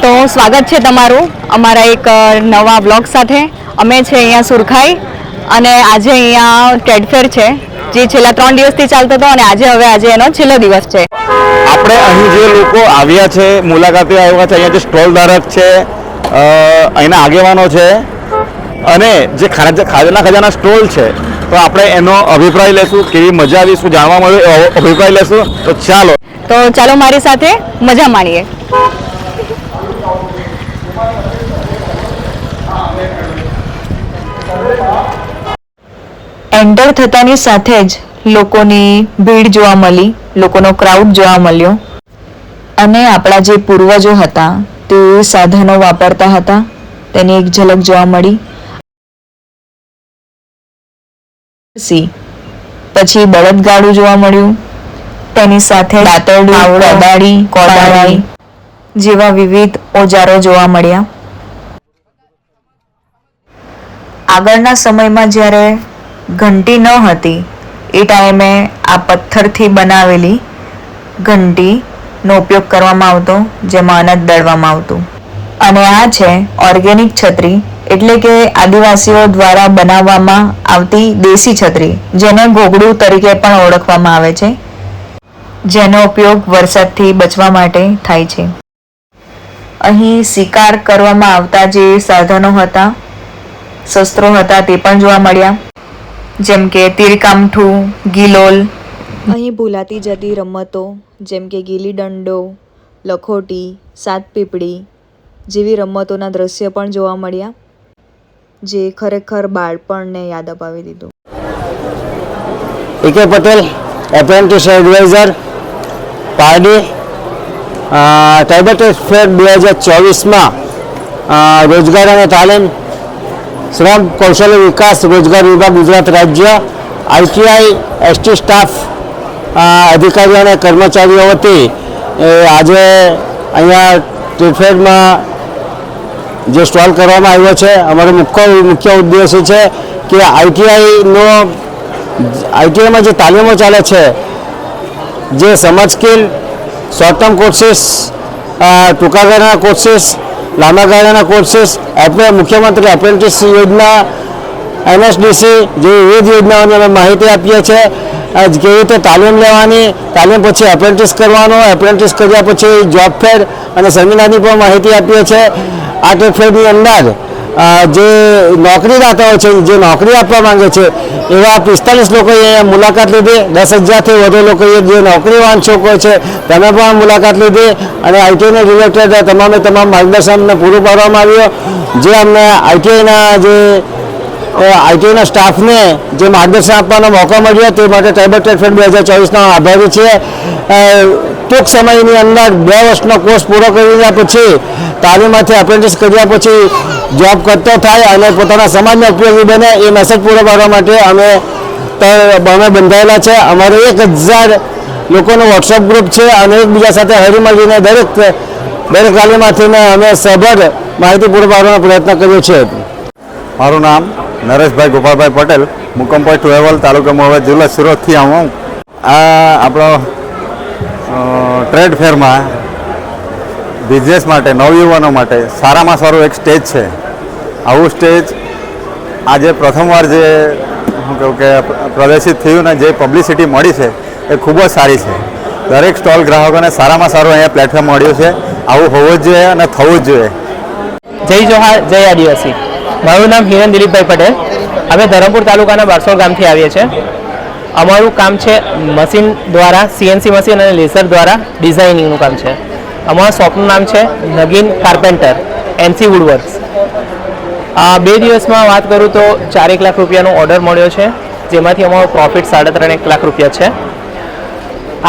તો સ્વાગત છે તમારું અમારા એક નવા બ્લોગ સાથે. અમે છે અહીંયા સુરખાઈ અને આજે અહીંયા ટ્રેડ ફેર છે જે છેલ્લા 3 દિવસથી ચાલતો હતો અને આજે એનો છેલ્લો દિવસ છે. આપણે અહીં જે લોકો આવ્યા છે, મુલાકાતે આવ્યા છે, અહીંયા જે સ્ટોલ ધારક છે, અહીંના આગેવાનો છે અને જે ખાજાના સ્ટોલ છે, તો આપણે એનો અભિપ્રાય લેશું. કેવી મજા આવી, શું જાણવા મળ્યું એવો અભિપ્રાય લેશું. તો ચાલો મારી સાથે મજા માણીએ. એન્ટર થતાની સાથે જ લોકોની ભીડ જોવા મળી, લોકોનો ક્રાઉડ જોવા મળ્યો અને આપણા જે પૂર્વજો હતા તે સાધનો વાપરતા હતા તેની એક ઝલક જોવા મળી. પછી બળદગાડું જોવા મળ્યું, તેની સાથે દાંતરડું, કોદાળી જેવા વિવિધ ઓજારો જોવા મળ્યા. આગળના સમયમાં જ્યારે ઘંટી ન હતી એ ટાઈમે આ પથ્થરથી બનાવેલી ઘંટીનો ઉપયોગ કરવામાં આવતો, જેમાં અનાજ દળવામાં આવતું. અને આ છે ઓર્ગેનિક છત્રી, એટલે કે આદિવાસીઓ દ્વારા બનાવવામાં આવતી દેશી છત્રી, જેને ઘોઘડું તરીકે પણ ઓળખવામાં આવે છે, જેનો ઉપયોગ વરસાદથી બચવા માટે થાય છે. અહીં શિકાર કરવામાં આવતા જે સાધનો હતા, શસ્ત્રો હતા, તે પણ જોવા મળ્યા, જેમ કે તીરકામઠું, ગિલોલ. અહીં ભૂલાતી જતી રમતો જેમ કે ગીલી દંડો, લખોટી, સાત પીપળી જેવી રમતોના દ્રશ્ય પણ જોવા મળ્યા, જે ખરેખર બાળપણને યાદ અપાવી દીધું. A K. Patel, apprentice advisor, Pardi. Tribal trade fair 2024માં રોજગાર અને તાલીમ, શ્રમ કૌશલ્ય વિકાસ રોજગાર વિભાગ ગુજરાત રાજ્ય, આઈટીઆઈ એસટી સ્ટાફ અધિકારીઓ અને કર્મચારીઓ વતી આજે અહીંયા ટ્રેડ ફેરમાં જે સ્ટોલ કરવામાં આવ્યો છે. અમારો મુખ્ય ઉદ્દેશ્ય છે કે આઈટીઆઈમાં જે તાલીમો ચાલે છે, જે સમજ સ્કિલ, શોર્ટ ટર્મ કોર્સીસ, ટૂંકા ગાળાના કોર્સીસ, લાંબા ગાળાના કોર્સીસ, મુખ્યમંત્રી એપ્રેન્ટિસ યોજના, એનએસડીસી જેવી વિવિધ યોજનાઓની અમે માહિતી આપીએ છીએ. કેવી રીતે તાલીમ લેવાની, તાલીમ પછી એપ્રેન્ટિસ કરવાનો, એપ્રેન્ટિસ કર્યા પછી જોબ ફેર અને સેમિનારની પણ માહિતી આપીએ છીએ. આ ટ્રેડ ફેરની અંદર જે નોકરીદાતાઓ છે, જે નોકરી આપવા માંગે છે, એવા 45 લોકોએ મુલાકાત લીધી. 10,000થી વધુ લોકોએ જે નોકરી વાંચકો છે તેને પણ મુલાકાત લીધી અને આઈટીઆઈને રિલેટેડ તમામ માર્ગદર્શન અમને પૂરું પાડવામાં આવ્યું. જે અમને આઈટીઆઈના સ્ટાફને જે માર્ગદર્શન આપવાનો મોકો મળ્યો તે માટે ટ્રાઇબલ ટ્રેડ ફેર 2024નો આભારી છીએ. ટૂંક સમયની અંદર 2 વર્ષનો કોર્સ પૂરો કર્યા પછી તાલીમમાંથી એપ્રેન્ટિસ કર્યા પછી જોબ કરતો થાય અને પોતાના સમાજને ઉપયોગી બને એ મેસેજ પૂરો પાડવા માટે અમે બંધાયેલા છે. અમારો 1000 લોકોનો વોટ્સઅપ ગ્રુપ છે અને એકબીજા સાથે હળીમળીને દરેક તાલીમમાંથી અમે સભર માહિતી પૂરો પાડવાનો પ્રયત્ન કર્યો છે. મારું નામ નરેશભાઈ ગોપાલભાઈ પટેલ, મુકમ પોઈન્ટ વેવલ, તાલુકા મોવા, જિલ્લા સુરતથી આવું. આ આપણો ટ્રેડ ફેરમાં બિઝનેસ માટે, નવયુવાનો માટે સારામાં સારું એક સ્ટેજ છે. આવું સ્ટેજ આજે પ્રથમવાર જે શું કહું કે પ્રદર્શિત થયું ને જે પબ્લિસિટી મળી છે એ ખૂબ જ સારી છે. દરેક સ્ટોલ ગ્રાહકોને સારામાં સારું અહીંયા પ્લેટફોર્મ મળ્યું છે. આવું હોવું જ જોઈએ અને થવું જ જોઈએ. જય જોહાર, જય આદિવાસી. મારું નામ હિરેન દિલીપભાઈ પટેલ. અમે ધરમપુર તાલુકાના બારસોલ ગામથી આવીએ છીએ. અમારું કામ છે મશીન દ્વારા, સીએનસી મશીન અને લેસર દ્વારા ડિઝાઇનિંગનું કામ છે. અમારા શોપનું નામ છે નગીન કાર્પેન્ટર, એનસી વુડવર્ક્સ. 2 દિવસમાં વાત કરું તો 4 લાખ રૂપિયાનો ઓર્ડર મળ્યો છે, જેમાંથી અમારો પ્રોફિટ 3.5 લાખ રૂપિયા છે.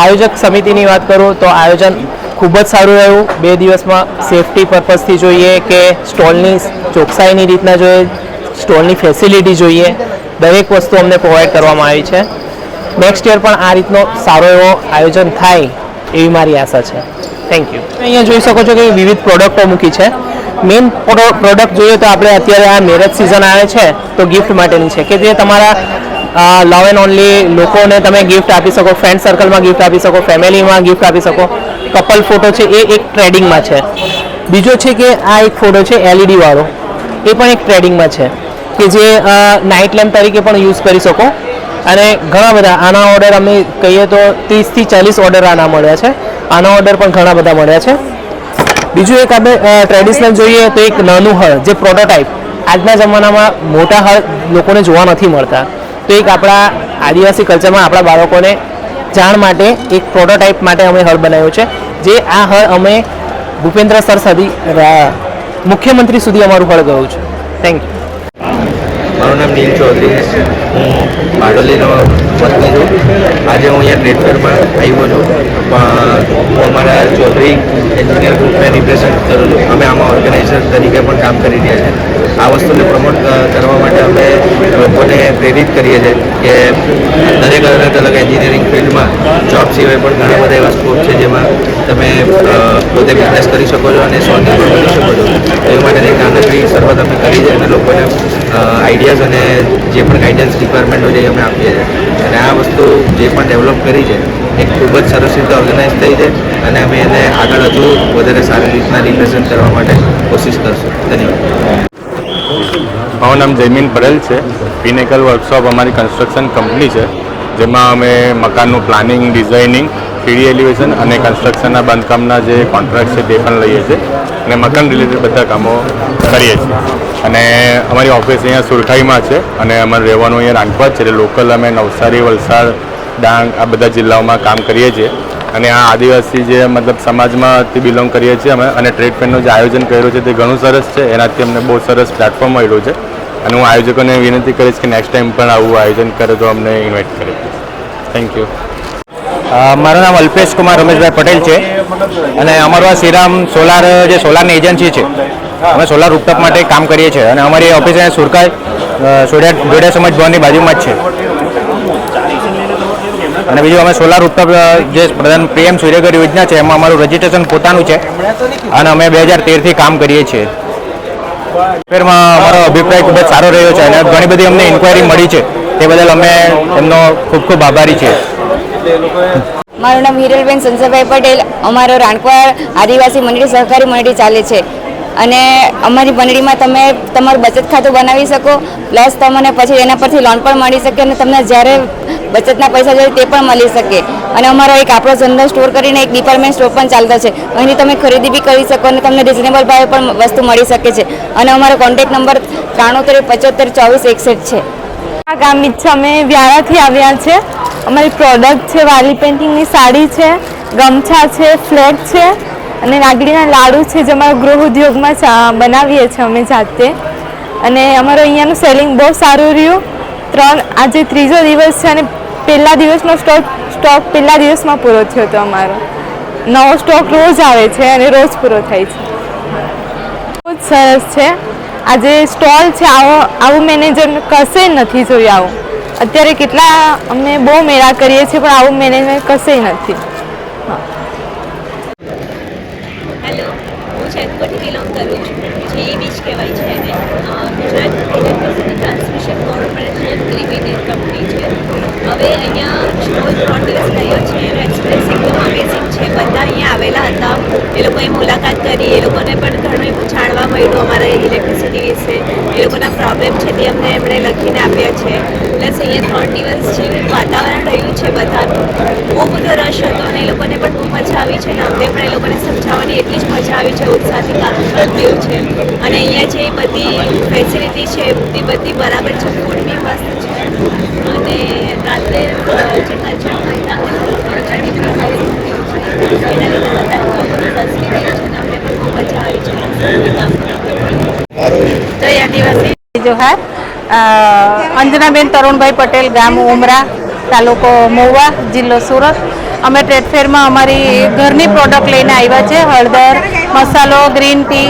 આયોજક સમિતિની વાત કરું તો આયોજન ખૂબ જ સારું રહ્યું. 2 દિવસમાં સેફટી પર્પઝથી જોઈએ કે સ્ટોલની ચોકસાઈની રીતના જોઈએ, સ્ટોલની ફેસિલિટી જોઈએ, દરેક વસ્તુ અમને પ્રોવાઈડ કરવામાં આવી છે. નેક્સ્ટ યર પણ આ રીતનો સારો એવો આયોજન થાય એવી મારી આશા છે. Thank you. અહીંયા જોઈ શકો છો કે વિવિધ પ્રોડક્ટો મૂકી છે. મેઇન પ્રોડક્ટ જોઈએ તો આપણે અત્યારે આ મેરેજ સિઝન આવે છે તો ગિફ્ટ માટેની છે, કે જે તમારા લવ એન્ડ ઓનલી લોકોને તમે ગિફ્ટ આપી શકો, ફ્રેન્ડ સર્કલમાં ગિફ્ટ આપી શકો, ફેમિલીમાં ગિફ્ટ આપી શકો. કપલ ફોટો છે એ એક ટ્રેડિંગમાં છે. બીજો છે કે આ એક ફોટો છે LED વાળો, એ પણ એક ટ્રેડિંગમાં છે કે જે નાઇટ લેમ્પ તરીકે પણ યુઝ કરી શકો. અને ઘણા બધા આના ઓર્ડર અમે કહીએ તો 30 થી 40 ઓર્ડર આના મળ્યા છે. આના ઓર્ડર પણ ઘણા બધા મળ્યા છે. બીજું એક આપણે ટ્રેડિશનલ જોઈએ તો એક નાનું હળ જે પ્રોટોટાઇપ, આજના જમાનામાં મોટા હળ લોકોને જોવા નથી મળતા, તો એક આપણા આદિવાસી કલ્ચરમાં આપણા બાળકોને જાણ માટે એક પ્રોટોટાઇપ માટે અમે હળ બનાવ્યો છે. જે આ હળ અમે ભૂપેન્દ્ર સર સુધી મુખ્યમંત્રી સુધી અમારું હળ ગયું છે. Thank you. મારું નામ નીલ ચૌધરી છે. હું બારડોલીનો વતની છું. આજે હું અહીંયા ટ્રેડ ફેરમાં આવ્યો છું. હું અમારા ચૌધરી એન્જિનિયર ગ્રુપને રિપ્રેઝેન્ટ કરું છું. અમે આમાં ઓર્ગેનાઇઝર તરીકે પણ કામ કરી રહ્યા છીએ. આ વસ્તુને પ્રમોટ કરવા માટે અમે લોકોને પ્રેરિત કરીએ છીએ કે દરેક અલગ અલગ એન્જિનિયરિંગ ફિલ્ડમાં જોબ સિવાય પણ ઘણા બધા એવા સ્કોપ છે જેમાં તમે પોતે બિઝનેસ કરી શકો છો અને સ્વનિર્ભર બની શકો છો. એ માટેની નાનકડી શરૂઆત અમે કરી છે અને લોકોને આઈડિયાઝ અને જે પણ ગાઈડન્સ રિક્વાયરમેન્ટ હોય એ અમે આપીએ છીએ. અને આ વસ્તુ જે પણ ડેવલપ કરી છે એ ખૂબ જ સરસ રીતે ઓર્ગેનાઇઝ થઈ છે અને અમે એને આગળ હજુ વધારે સારી રીતના રિપ્રેઝેન્ટ કરવા માટે કોશિશ કરશું. ધન્યવાદ. મારું નામ જયમીન પટેલ છે. પિનેકલ વર્કશોપ અમારી કન્સ્ટ્રક્શન કંપની છે, જેમાં અમે મકાનનું પ્લાનિંગ, ડિઝાઇનિંગ, 3D એલિવેશન અને કન્સ્ટ્રક્શનના બાંધકામના જે કોન્ટ્રાક્ટ છે તે પણ લઈએ છીએ અને મકાન રિલેટેડ બધા કામો કરીએ છીએ. અને અમારી ઓફિસ અહીંયા સુરખાઈમાં છે અને અમારે રહેવાનું અહીંયા રાંકવા છે, એટલે લોકલ અમે નવસારી, વલસાડ, ડાંગ આ બધા જિલ્લાઓમાં કામ કરીએ છીએ. અને આ આદિવાસી જે મતલબ સમાજમાંથી બિલોંગ કરીએ છીએ અમે, અને ટ્રેડ ફેરનું જે આયોજન કર્યું છે તે ઘણું સરસ છે. એનાથી અમને બહુ સરસ પ્લેટફોર્મ મળ્યું છે અને હું આયોજકોને વિનંતી કરીશ કે નેક્સ્ટ ટાઈમ પણ આવું આયોજન કરે તો અમને ઇન્વાઇટ કરે. Thank you. મારું નામ અલ્પેશ કુમાર રમેશભાઈ પટેલ છે અને અમારું આ શ્રીરામ સોલાર જે સોલારની એજન્સી છે, અમે સોલાર રૂપટોપ માટે કામ કરીએ છીએ અને અમારી ઓફિસ અહીંયા સુરખાઈ જોડિયા સમાજ ભવનની બાજુમાં જ છે. અને બીજું અમે સોલાર રૂપટોપ જે પ્રધાન PM સૂર્યઘર યોજના છે એમાં અમારું રજિસ્ટ્રેશન પોતાનું છે અને અમે 2013થી કામ કરીએ છીએ. ફેરમાં અમારો અભિપ્રાય ખૂબ જ સારો રહ્યો છે અને ઘણી બધી અમને ઇન્ક્વાયરી મળી છે, તે બદલ અમે એમનો ખૂબ ખૂબ આભારી છીએ. મારું નામ હિરલબેન સંજયભાઈ પટેલ. અમારો રાણકવા આદિવાસી મંડળી સહકારી મંડળી ચાલે છે અને અમારી મંડળીમાં તમે તમારું બચત ખાતું બનાવી શકો, પ્લસ તમને પછી એના પરથી લોન પણ મળી શકે અને તમને જ્યારે બચતના પૈસા જોઈએ તે પણ મળી શકે. અને અમારો એક આપણો જનરલ સ્ટોર કરીને એક ડિપાર્ટમેન્ટ સ્ટોર પણ ચાલતો છે, અહીંથી તમે ખરીદી બી કરી શકો અને તમને રિઝનેબલ ભાવે પણ વસ્તુ મળી શકે છે. અને અમારો કોન્ટેક્ટ નંબર 93752461 છે. આ ગામની છે, અમે વ્યારાથી આવ્યા છે. અમારી પ્રોડક્ટ છે વાલી પેઇન્ટિંગની સાડી છે, ગમછા છે, ફ્લેગ છે અને નાગડીના લાડુ છે જે અમારા ગૃહ ઉદ્યોગમાં બનાવીએ છીએ અમે જાતે. અને અમારો અહીંયાનું સેલિંગ બહુ સારું રહ્યું. આજે ત્રીજો દિવસ છે અને પહેલા દિવસનો સ્ટોક પહેલા દિવસમાં પૂરો થયો હતો. અમારો નવો સ્ટોક રોજ આવે છે અને રોજ પૂરો થાય છે. બહુ જ સરસ છે. આજે સ્ટોલ છે, આવું મેનેજર કશે નથી જોયું. આવું અત્યારે કેટલા અમે બહુ મેળા કરીએ છીએ પણ આવું મેનેજમેન્ટ કશે નથી. હેલો, હું ચેતપટ બિલોંગ કરું છું, જે બીચ કહેવાય છે એને. Gujarat electricity transmission corporation limited company છે. હવે અહીંયા સ્ટોલ 3 દિવસ થયો છે. એનો એક્સપિરિયન્સ એકદમ અમેઝિંગ છે. બધા અહીંયા આવેલા હતા, એ લોકોએ મુલાકાત કરી, એ લોકોને પણ ઘણું જાણવા મળ્યું અમારા ઇલેક્ટ્રિસિટી વિશે. એ લોકોના પ્રોબ્લેમ છે તે અમને એમણે લખીને આપ્યા છે. પ્લસ અહીંયા 3 દિવસ જેવું વાતાવરણ રહ્યું છે બધાનું. બહુ બધો રશ હતો અને એ લોકોને પણ બહુ મજા આવી છે અને અમને પણ એ લોકોને સમજાવવાની એટલી જ મજા આવી છે. ઉત્સાહથી કામ થયું છે અને અહીંયા જે બધી ફેસિલિટી છે એ બધી બરાબર છે. ફૂડ બી મસ્ત છે અને રાત્રે જે કલ્ચર હોય એના લીધે બધા ફેસિલિટી છે અને અમને પણ બહુ મજા આવી છે કામ કરવાની. જય આદિવાસી. જોહાર. અંજનાબેન તરુણભાઈ પટેલ, ગામ ઉમરા, તાલુકો મહુવા, જિલ્લો સુરત. અમે ટ્રેડ ફેરમાં અમારી ઘરની પ્રોડક્ટ લઈને આવ્યા છે. હળદર, મસાલો, ગ્રીન ટી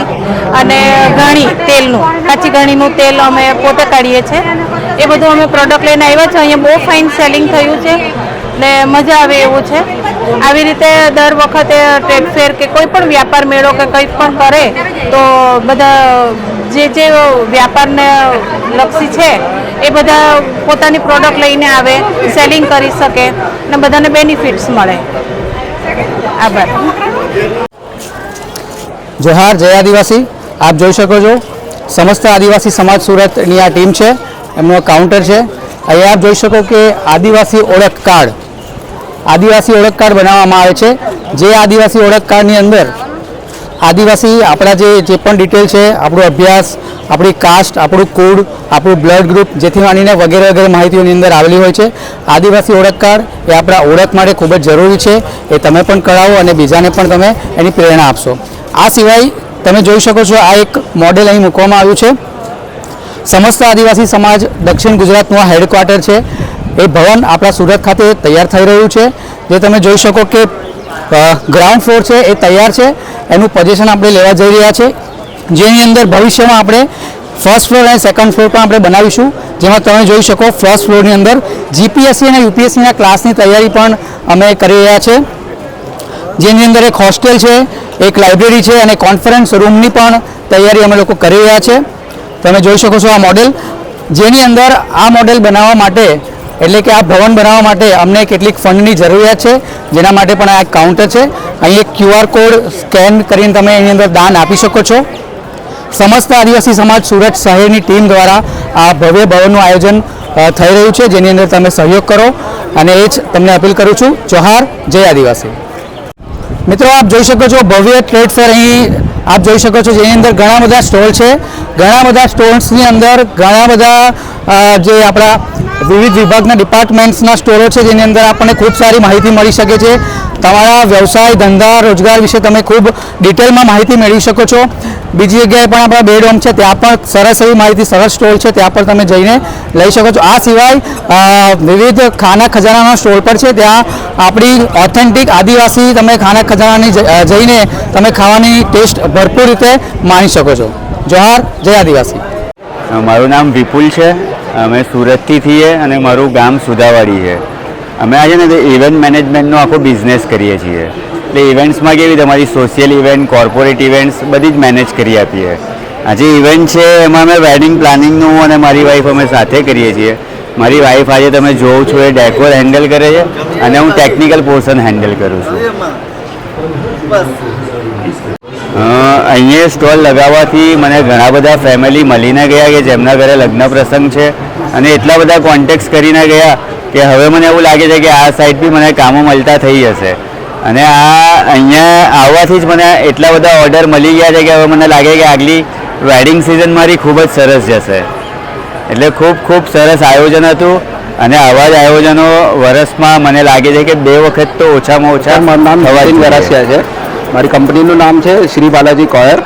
અને ઘણી તેલનું, કાચી ઘણીનું તેલ અમે પોતે કાઢીએ છીએ. એ બધું અમે પ્રોડક્ટ લઈને આવ્યા છે. અહીંયા બહુ ફાઇન સેલિંગ થયું છે ને મજા આવે એવું છે. આવી રીતે દર વખતે ટ્રેડ ફેર કે કોઈ પણ વ્યાપાર મેળો કે કંઈ પણ કરે તો બધા જે વ્યાપારને લક્ષી છે એ બધા પોતાની પ્રોડક્ટ લઈને આવે, સેલિંગ કરી શકે અને બધાને બેનિફિટ્સ મળે. આભાર. જોહાર જય આદિવાસી. આપ જોઈ શકો છો સમસ્ત આદિવાસી સમાજ સુરતની આ ટીમ છે, એમનો કાઉન્ટર છે. અહીંયા આપ જોઈ શકો કે આદિવાસી ઓળખ કાર્ડ બનાવવામાં આવે છે. જે આદિવાસી ઓળખ કાર્ડની અંદર આદિવાસી આપણા જે પણ ડિટેલ છે, આપણો અભ્યાસ, આપણી કાસ્ટ, આપણું કુળ, આપણું બ્લડ ગ્રુપ, જેથી માંડીને વગેરે વગેરે માહિતીઓની અંદર આવેલી હોય છે. આદિવાસી ઓળખ કાર્ડ એ આપણા ઓળખ માટે ખૂબ જ જરૂરી છે. એ તમે પણ કરાવો અને બીજાને પણ તમે એની પ્રેરણા આપશો. આ સિવાય તમે જોઈ શકો છો આ એક મોડેલ અહીં મૂકવામાં આવ્યું છે. સમસ્ત આદિવાસી સમાજ દક્ષિણ ગુજરાતનું આ હેડક્વાર્ટર છે. એ ભવન આપણા સુરત ખાતે તૈયાર થઈ રહ્યું છે. જે તમે જોઈ શકો કે ગ્રાઉન્ડ ફ્લોર છે એ તૈયાર છે. એનું પોઝિશન આપણે લેવા જઈ રહ્યા છે, જેની અંદર ભવિષ્યમાં આપણે ફર્સ્ટ ફ્લોર અને સેકન્ડ ફ્લોર પણ આપણે બનાવીશું. જેમાં તમે જોઈ શકો ફર્સ્ટ ફ્લોરની અંદર જીપીએસસી અને યુપીએસસીના ક્લાસની તૈયારી પણ અમે કરી રહ્યા છે. જેની અંદર એક હોસ્ટેલ છે, એક લાઇબ્રેરી છે અને કોન્ફરન્સ રૂમની પણ તૈયારી અમે લોકો કરી રહ્યા છે. તમે જોઈ શકો છો આ મોડેલ, જેની અંદર આ મોડેલ બનાવવા માટે એટલે કે આ ભવન બનાવવા માટે અમને કેટલીક ફંડની જરૂરિયાત છે, જેના માટે પણ આ એક કાઉન્ટર છે. અહીં એક QR કોડ સ્કેન કરીને તમે એની અંદર દાન આપી શકો છો. સમસ્ત આદિવાસી સમાજ સુરત શહેરની ટીમ દ્વારા આ ભવ્ય ભવનનું આયોજન થઈ રહ્યું છે, જેની અંદર તમે સહયોગ કરો અને એ જ તમને અપીલ કરું છું. જોહાર જય આદિવાસી. મિત્રો આપ જોઈ શકો છો ભવ્ય ટ્રેડ ફેર અહીં આપ જોઈ શકો છો, જેની અંદર ઘણા બધા સ્ટોલ છે. ઘણા બધા સ્ટોલ્સની અંદર ઘણા બધા જે આપણા વિવિધ વિભાગના ડિપાર્ટમેન્ટ્સના સ્ટોરો છે, જેની અંદર આપણને ખૂબ સારી માહિતી મળી શકે છે. તમારા વ્યવસાય, ધંધા, રોજગાર વિશે તમે ખૂબ ડિટેલમાં માહિતી મેળવી શકો છો. બીજી જગ્યાએ પણ આપણા બેડરૂમ છે, ત્યાં પણ સરસ એવી માહિતી, સરસ સ્ટોલ છે, ત્યાં પણ તમે જઈને લઈ શકો છો. આ સિવાય વિવિધ ખાના ખજાનાના સ્ટોલ પર છે, ત્યાં આપણી ઓથેન્ટિક આદિવાસી તમે ખાના ખજાનાની જઈને તમે ખાવાની ટેસ્ટ ભરપૂર રીતે માણી શકો છો. જોહાર જય આદિવાસી. મારું નામ વિપુલ છે. અમે સુરતથી છીએ અને મારું ગામ સુધાવાડી છે. અમે આજે ને ઇવેન્ટ મેનેજમેન્ટનો આખો બિઝનેસ કરીએ છીએ. એટલે ઇવેન્ટ્સમાં કેવી તમારી સોશિયલ ઇવેન્ટ, કોર્પોરેટ ઇવેન્ટ્સ બધી જ મેનેજ કરી આપીએ. આજે ઇવેન્ટ છે એમાં અમે વેડિંગ પ્લાનિંગનું અને મારી વાઈફ અમે સાથે કરીએ છીએ. મારી વાઈફ આજે તમે જોવો છો એ ડેકોર હેન્ડલ કરે છે અને હું ટેકનિકલ પોર્શન હેન્ડલ કરું છું. અહીંયા સ્ટોલ લગાવવાથી મને ઘણા બધા ફેમિલી મળીને ગયા કે જેમના ઘરે લગ્ન પ્રસંગ છે અને એટલા બધા કોન્ટેક્ટ્સ કરીને ગયા કે હવે મને એવું લાગે છે કે આ સાઈડ બી મને કામો મળતા થઈ જશે. અને આ અહીંયા આવવાથી જ મને એટલા બધા ઓર્ડર મળી ગયા છે કે હવે મને લાગે કે આગલી વેડિંગ સિઝન મારી ખૂબ જ સરસ જશે. એટલે ખૂબ ખૂબ સરસ આયોજન હતું અને આવા જ આયોજનો વર્ષમાં મને લાગે છે કે 2 વખત તો ઓછામાં ઓછા. મારું નામ નવીન વરાસિયા છે. મારી કંપનીનું નામ છે શ્રી બાલાજી કોયર.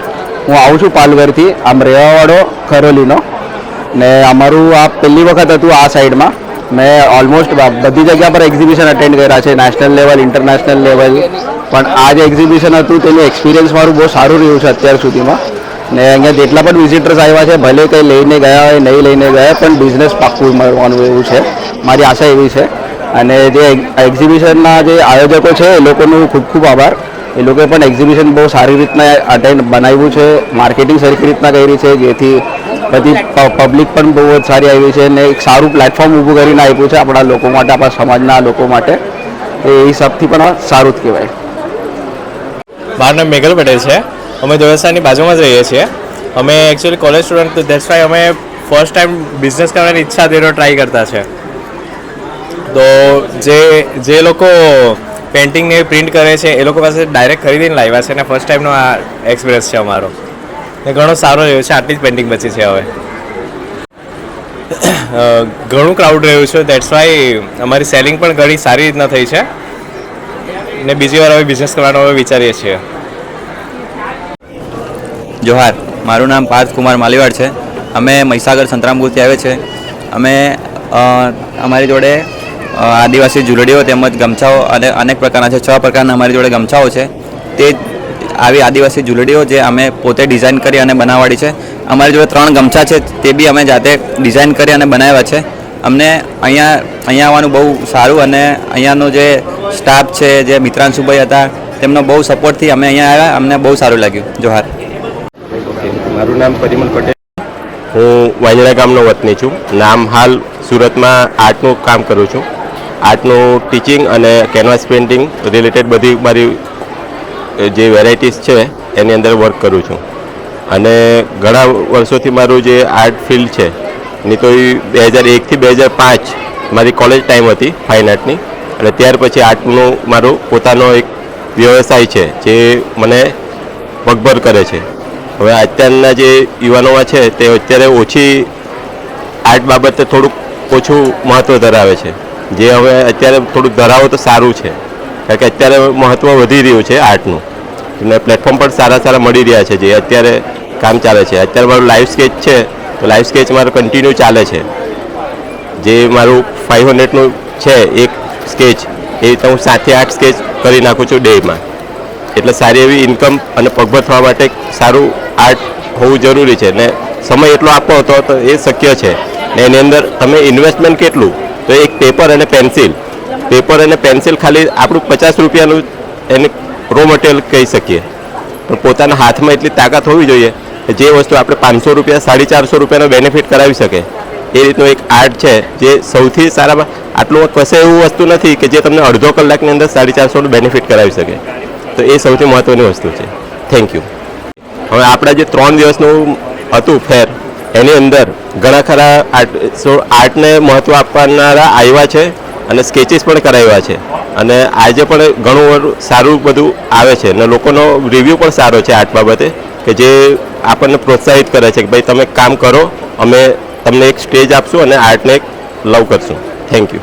હું આવું છું પાલઘરથી, આમ રહેવાવાળો ખરોલીનો. ને અમારું આ પહેલી વખત હતું આ સાઈડમાં. મેં ઓલમોસ્ટ બધી જગ્યા પર એક્ઝિબિશન અટેન્ડ કર્યા છે, નેશનલ લેવલ, ઇન્ટરનેશનલ લેવલ. પણ આ જે એક્ઝિબિશન હતું તેનું એક્સપિરિયન્સ મારું બહુ સારું રહ્યું છે અત્યાર સુધીમાં. ને અહીંયા જેટલા પણ વિઝિટર્સ આવ્યા છે, ભલે કંઈ લઈને ગયા હોય, નહીં લઈને ગયા, પણ બિઝનેસ પાક્કું મળવાનું એવું છે, મારી આશા એવી છે. અને જે એક્ઝિબિશનના જે આયોજકો છે એ લોકોનો ખૂબ ખૂબ આભાર. એ લોકોએ પણ એક્ઝિબિશન બહુ સારી રીતના અટેન્ડ બનાવ્યું છે, માર્કેટિંગ સરખી રીતના કરી છે, જેથી બધી પબ્લિક પણ બહુ જ સારી આવી છે અને એક સારું પ્લેટફોર્મ ઊભું કરીને આપ્યું છે આપણા લોકો માટે, આપણા સમાજના લોકો માટે. એ હિસાબથી પણ સારું જ કહેવાય. મારું નામ મેઘલ પટેલ છે. અમે દોરસાની બાજુમાં જ રહીએ છીએ. અમે એકચ્યુઅલી કોલેજ સ્ટુડન્ટ, તો ધેટ્સ વાય અમે ફર્સ્ટ ટાઈમ બિઝનેસ કરવાની ઈચ્છા તેનો ટ્રાય કરતા છે. તો જે લોકો પેઇન્ટિંગને પ્રિન્ટ કરે છે એ લોકો પાસે ડાયરેક્ટ ખરીદીને લાવ્યા છે અને ફર્સ્ટ ટાઈમનો આ એક્સપિરિયન્સ છે અમારો. ને ઘણો સારો રહ્યો છે. આટલી જ પેઇન્ટિંગ બચી છે હવે. ઘણું ક્રાઉડ રહ્યું છે, ધેટ્સ વાય અમારી સેલિંગ પણ ઘણી સારી રીતના થઈ છે ને બીજી વાર હવે બિઝનેસ કરવાનો હવે વિચારીએ છીએ. જોહાર, મારું નામ પાર્થ કુમાર માલીવાડ છે. અમે મહીસાગર સંતરામપુરથી આવે છે. અમે અમારી જોડે આદિવાસી જુલડીઓ તેમજ ગમછાઓ અને અનેક પ્રકારના છે, 6 પ્રકારના અમારી જોડે ગમછાઓ છે. તે આવી આદિવાસી જુલડીઓ જે અમે પોતે ડિઝાઇન કરી અને બનાવવાડી છે. અમારી જોડે 3 ગમછા છે, તે બી અમે જાતે ડિઝાઇન કરી અને બનાવ્યા છે. અમને અહીંયા આવવાનું બહુ સારું અને અહીંયાનો જે સ્ટાફ છે, જે મિત્રાંશુભાઈ હતા, તેમનો બહુ સપોર્ટથી અમે અહીંયા આવ્યા. અમને બહુ સારું લાગ્યું. જોહાર. મારું નામ પરિમલ પટેલ. હું વાંજણા ગામનો વતની છું. નામ હાલ સુરતમાં આર્ટનું કામ કરું છું. આર્ટનું ટીચિંગ અને કેનવાસ પેઇન્ટિંગ રિલેટેડ બધી મારી જે વેરાયટીઝ છે એની અંદર વર્ક કરું છું અને ઘણા વર્ષોથી મારું જે આર્ટ ફિલ્ડ છે એની તો 2001થી 2005 મારી કોલેજ ટાઈમ હતી ફાઇન આર્ટની અને ત્યાર પછી આર્ટનો મારો પોતાનો એક વ્યવસાય છે જે મને પગભર કરે છે. હવે અત્યારના જે યુવાનોમાં છે તે અત્યારે ઓછી આર્ટ બાબતે થોડુંક ઓછું મહત્ત્વ ધરાવે છે, જે હવે અત્યારે થોડુંક ધરાવો તો સારું છે કારણ કે અત્યારે મહત્ત્વ વધી રહ્યું છે આર્ટનું અને પ્લેટફોર્મ પણ સારા મળી રહ્યા છે જે અત્યારે કામ ચાલે છે. અત્યારે મારું લાઈવ સ્કેચ છે તો લાઈવ સ્કેચ મારું કન્ટિન્યુ ચાલે છે, જે મારું 500નું છે એક સ્કેચ એ રીતે હું 7 થી 8 સ્કેચ કરી નાખું છું ડેમાં. એટલે સારી એવી ઇન્કમ અને પગભર થવા માટે સારું આર્ટ હોવું જરૂરી છે ને સમય એટલો આપવો તો એ શક્ય છે ને એની અંદર તમે ઇન્વેસ્ટમેન્ટ કેટલું તો એક પેપર અને પેન્સિલ ખાલી આપણું 50 રૂપિયાનું એને રો મટીરિયલ કહી શકીએ, પણ પોતાના હાથમાં એટલી તાકાત હોવી જોઈએ કે જે વસ્તુ આપણે 500 રૂપિયા 450 રૂપિયાનો બેનિફિટ કરાવી શકે એ રીતનું એક આર્ટ છે જે સૌથી સારામાં. આટલું કશે એવું વસ્તુ નથી કે જે તમને અડધો કલાકની અંદર 450નું બેનિફિટ કરાવી શકે, તો એ સૌથી મહત્ત્વની વસ્તુ છે. Thank you. હવે આપણા જે 3 દિવસનું હતું ફેર એની અંદર ઘણા ખરા આર્ટને મહત્ત્વ આપનારા આવ્યા છે અને સ્કેચીસ પણ કરાવ્યા છે અને આજે પણ ઘણું સારું બધું આવે છે અને લોકોનો રિવ્યૂ પણ સારો છે આર્ટ બાબતે કે જે આપણને પ્રોત્સાહિત કરે છે કે ભાઈ તમે કામ કરો, અમે તમને એક સ્ટેજ આપશું અને આર્ટને એક લવ કરશું. Thank you.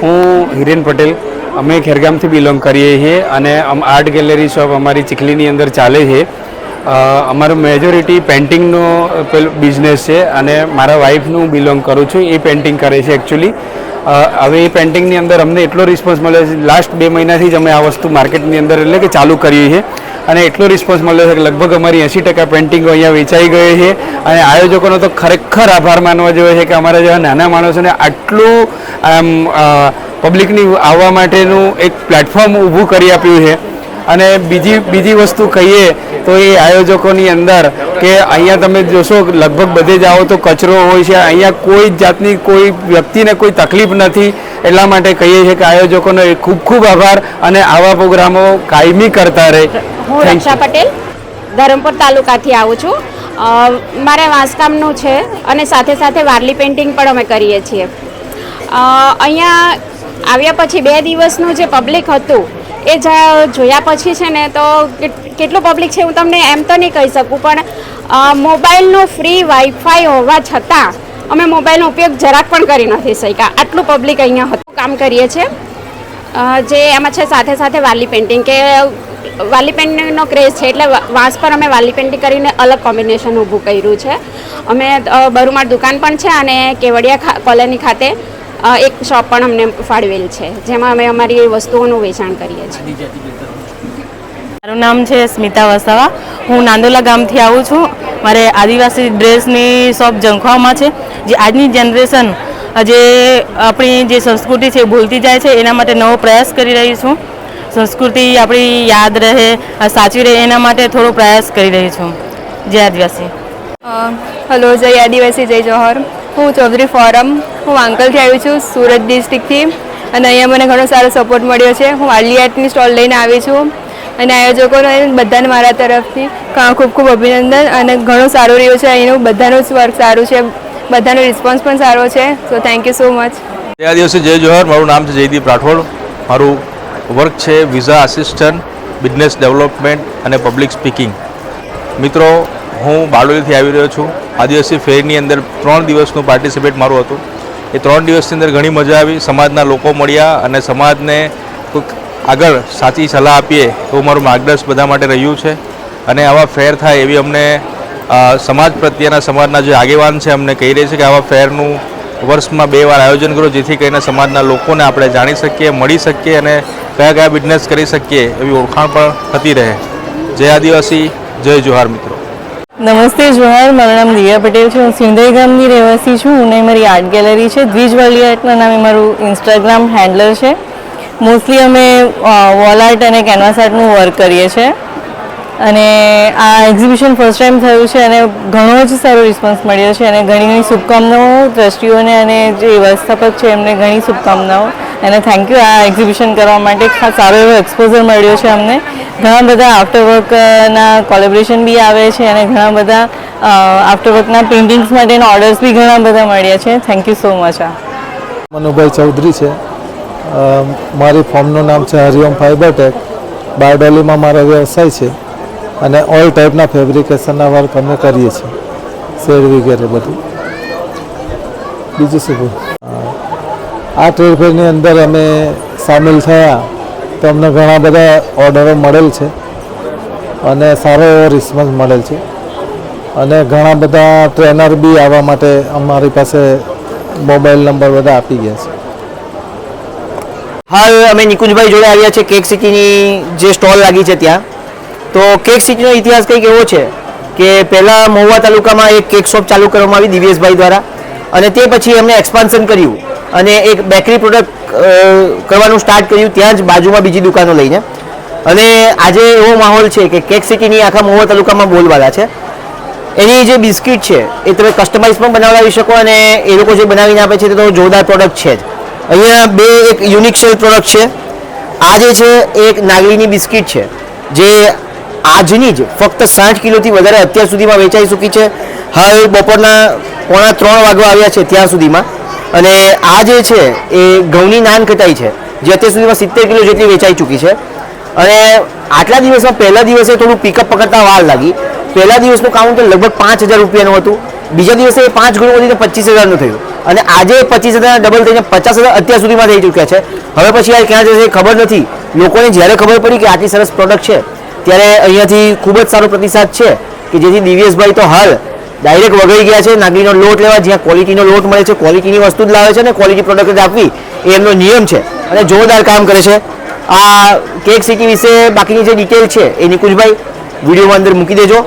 હું હિરેન પટેલ, અમે ખેરગામથી બિલોંગ કરીએ છીએ અને આર્ટ ગેલેરી શોપ અમારી ચીખલીની અંદર ચાલે છે. અમારું મેજોરિટી પેઇન્ટિંગનો બિઝનેસ છે અને મારા વાઈફનું બિલોંગ કરું છું, એ પેઇન્ટિંગ કરે છે એકચ્યુઅલી. હવે એ પેઇન્ટિંગની અંદર અમને એટલો રિસ્પોન્સ મળ્યો છે, લાસ્ટ 2 મહિનાથી જ અમે આ વસ્તુ માર્કેટની અંદર એટલે કે ચાલુ કરીએ છીએ અને એટલો રિસ્પોન્સ મળ્યો છે કે લગભગ અમારી 80% પેઇન્ટિંગો અહીંયા વેચાઈ ગઈ છે અને આયોજકોનો તો ખરેખર આભાર માનવા જોઈએ છે કે અમારા જેવા નાના માણસોને આટલું પબ્લિકની આવવા માટેનું એક પ્લેટફોર્મ ઊભું કરી આપ્યું છે. અને બીજી વસ્તુ કહીએ તો એ આયોજકોની અંદર કે અહીંયા તમે જોશો લગભગ બધે જાઓ તો કચરો હોય છે, અહીંયા કોઈ જાતની કોઈ વ્યક્તિને કોઈ તકલીફ નથી. એટલા માટે કહીએ છીએ કે આયોજકોનો ખૂબ ખૂબ આભાર અને આવા પ્રોગ્રામો કાયમી કરતા રહે. હું રક્ષા પટેલ ધરમપુર તાલુકાથી આવું છું. મારે વાંસકામનું છે અને સાથે સાથે વારલી પેઇન્ટિંગ પણ અમે કરીએ છીએ. અહીંયા આવ્યા પછી 2 દિવસનું જે પબ્લિક હતું એ જોયા પછી છે ને તો કેટલું પબ્લિક છે હું તમને એમ તો નહીં કહી શકું, પણ મોબાઈલનું ફ્રી વાઈફાઈ હોવા છતાં અમે મોબાઈલનો ઉપયોગ જરાક પણ કરી નથી શક્યા, આટલું પબ્લિક અહીંયા હતું. કામ કરીએ છીએ જે એમાં છે સાથે સાથે વારલી પેઇન્ટિંગ કે વારલી પેઇન્ટિંગનો ક્રેઝ છે એટલે વાંસ પર અમે વારલી પેઇન્ટિંગ કરીને અલગ કોમ્બિનેશન ઊભું કર્યું છે. અમે બરુમાળ દુકાન પણ છે અને કેવડિયા કોલોની ખાતે એક શોપ પણ અમને ફાળવેલ છે જેમાં અમે અમારી વસ્તુઓનું વેચાણ કરીએ છીએ. મારું નામ છે સ્મિતા વસાવા, હું નાંદોલા ગામથી આવું છું. મારે આદિવાસી ડ્રેસની શોપ જંખવામાં છે. જે આજની જનરેશન જે આપણી જે સંસ્કૃતિ છે ભૂલતી જાય છે એના માટે નવો પ્રયાસ કરી રહી છું. સંસ્કૃતિ આપણી યાદ રહે, સાચવી રહે એના માટે થોડો પ્રયાસ કરી રહી છું. જય આદિવાસી. હલો, જય આદિવાસી, જય જોહર. હું ચૌધરી ફોરમ, હું વાંકલથી આવી છું સુરત ડિસ્ટ્રિક્ટથી અને અહીંયા મને ઘણો સારો સપોર્ટ મળ્યો છે. હું વારલી આર્ટની સ્ટોલ લઈને આવી છું અને આયોજકોને બધાને મારા તરફથી ખૂબ ખૂબ અભિનંદન અને ઘણું સારું રહ્યું છે. અહીંનું બધાનું જ વર્ક સારું છે, બધાનો રિસ્પોન્સ પણ સારો છે. So thank you so much. જય આદિવાસી, જય જોહર. મારું નામ છે જયદીપ રાઠોડ. મારું વર્ક છે વિઝા આસિસ્ટન્ટ, બિઝનેસ ડેવલપમેન્ટ અને પબ્લિક સ્પીકિંગ. મિત્રો, હું બારડોલીથી આવી રહ્યો છું. આદિવાસી ફેરની અંદર 3 દિવસનું પાર્ટિસિપેટ મારું હતું. એ 3 દિવસની અંદર ઘણી મજા આવી, સમાજના લોકો મળ્યા અને સમાજને કોઈક આગળ સાચી સલાહ આપીએ તો મારું માર્ગદર્શન બધા માટે રહ્યું છે. અને આવા ફેર થાય એવી અમને સમાજ પ્રત્યેના સમાજના જે આગેવાન છે અમને કહી રહી છે કે આવા ફેરનું વર્ષમાં 2 વાર આયોજન કરો જેથી કરીને સમાજના લોકોને આપણે જાણી શકીએ, મળી શકીએ અને કયા બિઝનેસ કરી શકીએ એવી ઓળખાણ પણ થતી રહે. જય આદિવાસી, જય જોહાર. મિત્રો નમસ્તે જોહાર, મારું નામ દિવ્યા પટેલ છે. હું સિંધઈ ગામની રહેવાસી છું અને મારી આર્ટ ગેલેરી છે દ્વિજ વારલી આર્ટના નામે મારું ઇન્સ્ટાગ્રામ હેન્ડલર છે. મોસ્ટલી અમે વોલ આર્ટ અને કેનવાસ આર્ટનું વર્ક કરીએ છીએ અને આ એક્ઝિબિશન ફર્સ્ટ ટાઈમ થયું છે અને ઘણો જ સારો રિસ્પોન્સ મળ્યો છે અને ઘણી શુભકામનાઓ ટ્રસ્ટીઓને અને જે વ્યવસ્થાપક છે એમને ઘણી શુભકામનાઓ. અને થેન્ક યુ આ એક્ઝિબિશન કરવા માટે. ખાસ સારો એવો એક્સપોઝર મળ્યો છે અમને. ઘણા બધા આફ્ટર વર્કના કોલેબોરેશન બી આવે છે અને ઘણા બધા આફ્ટર વર્કના પેઇન્ટિંગ્સ માટેના ઓર્ડર્સ બી ઘણા બધા મળ્યા છે. Thank you so much. Manubhai Chaudhary છે. મારી ફોર્મનું નામ છે હરિઓમ ફાઇબરટેક. બારડોલીમાં મારો વ્યવસાય છે અને ઓલ ટાઈપના ફેબ્રિકેશનના વર્ક અમે કરીએ છીએ, શેડ વગેરે બધું. બીજું શું બોલ, આ ટ્રેડ ફેરની અંદર અમે સામેલ થયા તો અમને ઘણા બધા ઓર્ડરો મળેલ છે અને સારો એવો રિસ્પોન્સ મળેલ છે અને ઘણા બધા ટ્રેનર બી આવવા માટે અમારી પાસે મોબાઈલ નંબર બધા આપી ગયા છે. હાલ અમે નિકુંજભાઈ જોડે આવ્યા છે કેક સિટીની જે સ્ટોલ લાગી છે ત્યાં. તો કેક સિટીનો ઇતિહાસ કંઈક એવો છે કે પહેલાં મહુવા તાલુકામાં એક કેક શોપ ચાલુ કરવામાં આવી દિવ્યેશભાઈ દ્વારા અને તે પછી એમને એક્સપાન્શન કર્યું અને એક બેકરી પ્રોડક્ટ કરવાનું સ્ટાર્ટ કર્યું ત્યાં જ બાજુમાં બીજી દુકાનો લઈને. અને આજે એવો માહોલ છે કે કેક સિટીની આખા મહુવા તાલુકામાં બોલવાલા છે. એની જે બિસ્કિટ છે એ તમે કસ્ટમાઇઝ પણ બનાવડાવી શકો અને એ લોકો જે બનાવીને આપે છે તે તો જોરદાર પ્રોડક્ટ છે જ. અહીંયા બે એક યુનિક સેલ પ્રોડક્ટ છે. આ જે છે એક નાગલીની બિસ્કિટ છે જે આજની જ ફક્ત 60 કિલોથી વધારે અત્યાર સુધીમાં વેચાઈ ચૂકી છે. હાલ બપોરના 2:45 વાગવા આવ્યા છે ત્યાં સુધીમાં. અને આ જે છે એ ઘઉંની નાન કટાઈ છે જે અત્યાર સુધીમાં 70 કિલો જેટલી વેચાઈ ચૂકી છે. અને આટલા દિવસમાં પહેલા દિવસે થોડું પિકઅપ પકડતા વાર લાગી. પહેલા દિવસનું કાઉન્ટ લગભગ 5000 રૂપિયાનું હતું. બીજા દિવસે 5 ગણું વધીને 25000નું થયું અને આજે 25000 ડબલ થઈને 50000 અત્યાર સુધીમાં થઈ ચૂક્યા છે. હવે પછી યાર ક્યાં જશે ખબર નથી. લોકોને જ્યારે ખબર પડી કે આટલી સરસ પ્રોડક્ટ છે ત્યારે અહીંયાથી ખૂબ જ સારો પ્રતિસાદ છે કે જેથી દિવ્યેશભાઈ તો હાલ ડાયરેક્ટ વગાઈ ગયા છે નાગલીનો લોટ લેવા. જ્યાં ક્વોલિટીનો લોટ મળે છે, ક્વોલિટીની વસ્તુ જ લાવે છે અને ક્વોલિટી પ્રોડક્ટ જ આપવી એ એમનો નિયમ છે અને જોરદાર કામ કરે છે. આ કેક સિટી વિશે બાકીની જે ડિટેલ છે એ નિકુંજભાઈ વિડીયોમાં અંદર મૂકી દેજો.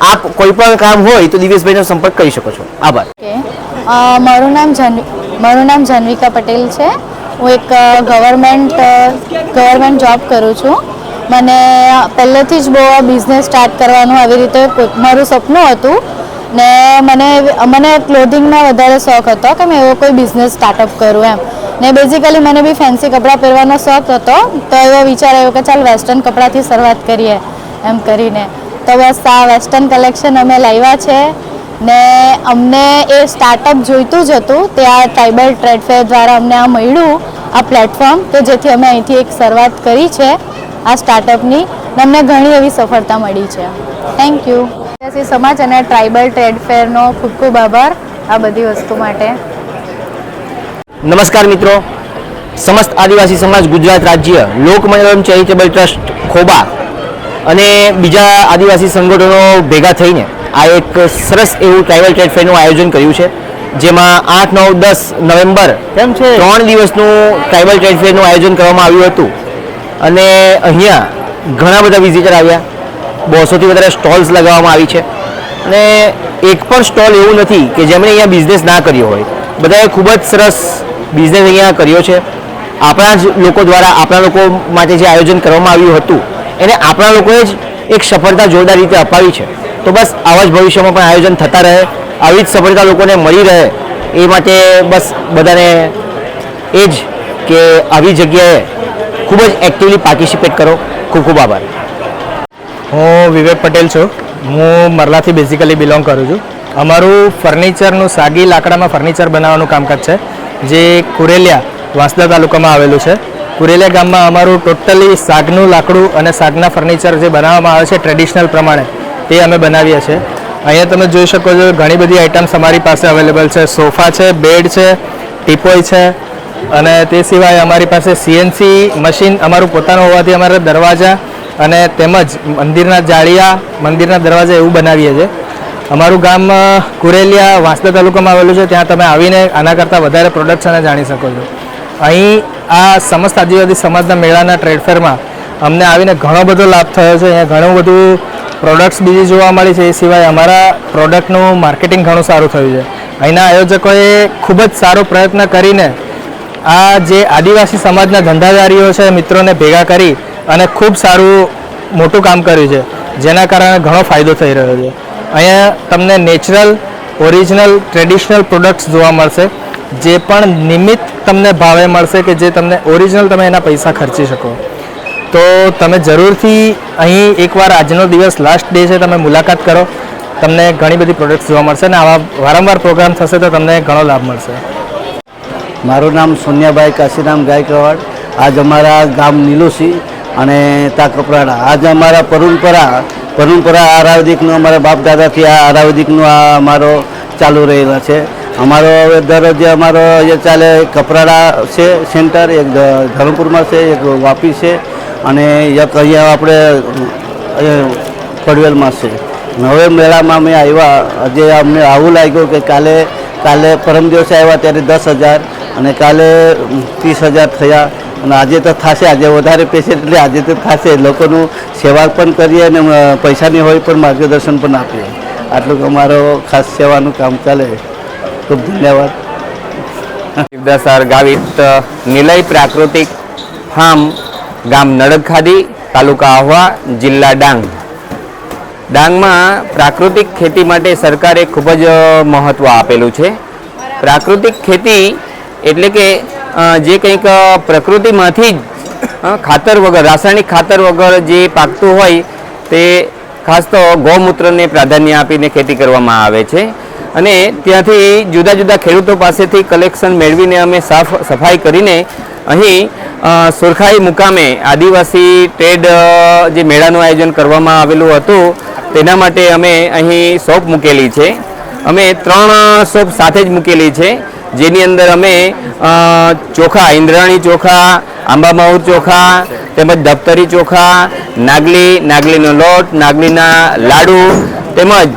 આપ કોઈ પણ કામ હોય તો દિવ્યેશભાઈનો સંપર્ક કરી શકો છો. આભાર. મારું નામ જાનવિકા પટેલ છે. હું એક ગવર્મેન્ટ જોબ કરું છું. મને પહેલેથી જ બહુ આ બિઝનેસ સ્ટાર્ટ કરવાનું આવી રીતે મારું સપનું હતું ને મને ક્લોથિંગનો વધારે શોખ હતો કે મેં એવો કોઈ બિઝનેસ સ્ટાર્ટઅપ કરું એમ. ને બેઝિકલી મને બી ફેન્સી કપડાં પહેરવાનો શોખ હતો તો એવો વિચાર આવ્યો કે ચાલ વેસ્ટર્ન કપડાંથી શરૂઆત કરીએ એમ કરીને. તો બસ આ વેસ્ટર્ન કલેક્શન અમે લાવ્યા છે ને અમને એ સ્ટાર્ટઅપ જોઈતું જ હતું. તે આ ટ્રાઇબલ ટ્રેડ ફેર દ્વારા અમને આ મળ્યું આ પ્લેટફોર્મ કે જેથી અમે અહીંથી એક શરૂઆત કરી છે આ સ્ટાર્ટઅપની ને અમને ઘણી એવી સફળતા મળી છે. Thank you. આદિવાસી સમાજ અને ટ્રાઇબલ ટ્રેડ ફેરનો ખૂબ ખૂબ આભાર આ બધી વસ્તુ માટે. નમસ્કાર મિત્રો. સમસ્ત આદિવાસી સમાજ ગુજરાત રાજ્ય લોક મનોરમ ચેરિટેબલ ટ્રસ્ટ ખોબા અને બીજા આદિવાસી સંગઠનો ભેગા થઈને આ એક સરસ એવું ટ્રાઇબલ ટ્રેડ ફેરનું આયોજન કર્યું છે જેમાં 8, 9, 10 નવેમ્બર 3 દિવસનું ટ્રાઇબલ ટ્રેડ ફેરનું આયોજન કરવામાં આવ્યું હતું. અને અહીંયા ઘણા બધા વિઝિટર આવ્યા. 200થી વધારે સ્ટોલ્સ લગાવવામાં આવી છે અને એક પણ સ્ટોલ એવું નથી કે જેમણે અહીંયા બિઝનેસ ના કર્યો હોય. બધાએ ખૂબ જ સરસ બિઝનેસ અહીંયા કર્યો છે. આપણા જ લોકો દ્વારા આપણા લોકો માટે જે આયોજન કરવામાં આવ્યું હતું એને આપણા લોકોએ જ એક સફળતા જોરદાર રીતે અપાવી છે. તો બસ આવા જ ભવિષ્યમાં પણ આયોજન થતા રહે, આવી જ સફળતા લોકોને મળી રહે એ માટે બસ બધાને એ જ કે આવી જગ્યાએ ખૂબ જ એક્ટિવલી પાર્ટિસિપેટ કરો. ખૂબ ખૂબ આભાર. હું વિવેક પટેલ છું. હું મરલાથી બેઝિકલી બિલોંગ કરું છું. અમારું ફર્નિચરનું સાગી લાકડામાં ફર્નિચર બનાવવાનું કામકાજ છે જે કુરેલિયા વાંસદા તાલુકામાં આવેલું છે. કુરેલિયા ગામમાં અમારું ટોટલી સાગનું લાકડું અને સાગના ફર્નિચર જે બનાવવામાં આવે છે ટ્રેડિશનલ પ્રમાણે તે અમે બનાવીએ છીએ. અહીંયા તમે જોઈ શકો છો ઘણી બધી આઇટમ્સ અમારી પાસે અવેલેબલ છે. સોફા છે, બેડ છે, ટીપોય છે અને તે સિવાય અમારી પાસે CNC મશીન અમારું પોતાનું હોવાથી અમારા દરવાજા અને તેમજ મંદિરના જાળિયા, મંદિરના દરવાજા એવું બનાવીએ છીએ. અમારું ગામ કુરેલિયા વાંસદા તાલુકામાં આવેલું છે. ત્યાં તમે આવીને આના કરતાં વધારે પ્રોડક્ટ્સ અને જાણી શકો છો. અહીં આ સમસ્ત આદિવાસી સમાજના મેળાના ટ્રેડ ફેરમાં અમને આવીને ઘણો બધો લાભ થયો છે. અહીંયા ઘણું બધું પ્રોડક્ટ્સ બીજી જોવા મળી છે. એ સિવાય અમારા પ્રોડક્ટનું માર્કેટિંગ ઘણું સારું થયું છે. અહીંના આયોજકોએ ખૂબ જ સારો પ્રયત્ન કરીને આ જે આદિવાસી સમાજના ધંધાદારીઓ છે મિત્રોને ભેગા કરી અને ખૂબ સારું મોટું કામ કર્યું છે જેના કારણે ઘણો ફાયદો થઈ રહ્યો છે. અહીંયા તમને નેચરલ, ઓરિજિનલ, ટ્રેડિશનલ પ્રોડક્ટ્સ જોવા મળશે જે પણ નિમિત્ત તમને ભાવે મળશે કે જે તમને ઓરિજિનલ તમે એના પૈસા ખર્ચી શકો. તો તમે જરૂરથી અહીં એકવાર આજનો દિવસ લાસ્ટ ડે છે, તમે મુલાકાત કરો. તમને ઘણી બધી પ્રોડક્ટ્સ જોવા મળશે અને આવા વારંવાર પ્રોગ્રામ થશે તો તમને ઘણો લાભ મળશે. મારું નામ સોનિયાભાઈ કાશીરામ ગાયકવાડ. આજ અમારા ગામ નીલુસી અને તા કપરાડા. આજ અમારા પરંપરા આયુર્વેદિકનું અમારા બાપ દાદાથી આ આયુર્વેદિકનું આ અમારો ચાલુ રહેલા છે. અમારો હવે દરરોજ અમારો એ ચાલે કપરાડા છે સેન્ટર, એક ધરમપુરમાં છે, એક વાપી છે અને એક અહીંયા આપણે પડવેલમાં છે. હવે મેળામાં અમે આવ્યા, આજે અમને આવું લાગ્યું કે કાલે પરમ દિવસે આવ્યા ત્યારે 10,000 અને કાલે 30,000 થયા અને આજે તો થશે. આજે વધારે પેશન્ટ એટલે આજે તો થશે. લોકોનું સેવા પણ કરીએ અને પૈસાની હોય પણ માર્ગદર્શન પણ આપીએ. આટલું અમારો ખાસ સેવાનું કામ ચાલે. ખૂબ ધન્યવાદ. શિવદાસર ગાવિત નિલય પ્રાકૃતિક ફાર્મ, ગામ નડગખાદી, તાલુકા આહવા, જિલ્લા ડાંગ. ડાંગમાં પ્રાકૃતિક ખેતી માટે સરકારે ખૂબ જ મહત્ત્વ આપેલું છે. પ્રાકૃતિક ખેતી એટલે કે જે કંઈક પ્રકૃતિમાંથી જ ખાતર વગર, રાસાયણિક ખાતર વગર જે પાકતું હોય તે ખાસ તો ગૌમૂત્રને પ્રાધાન્ય આપીને ખેતી કરવામાં આવે છે. અને ત્યાંથી જુદા જુદા ખેડૂતો પાસેથી કલેક્શન મેળવીને અમે સફાઈ કરીને અહીં સુરખાઈ મુકામે આદિવાસી ટ્રેડ જે મેળાનું આયોજન કરવામાં આવેલું હતું તેના માટે અમે અહીં શોપ મૂકેલી છે. અમે 3 શોપ સાથે જ મૂકેલી છે, જેની અંદર અમે ચોખા, ઇન્દ્રાણી ચોખા, આંબામાઉર ચોખા, તેમજ દફતરી ચોખા, નાગલીનો લોટ, નાગલીના લાડુ, તેમજ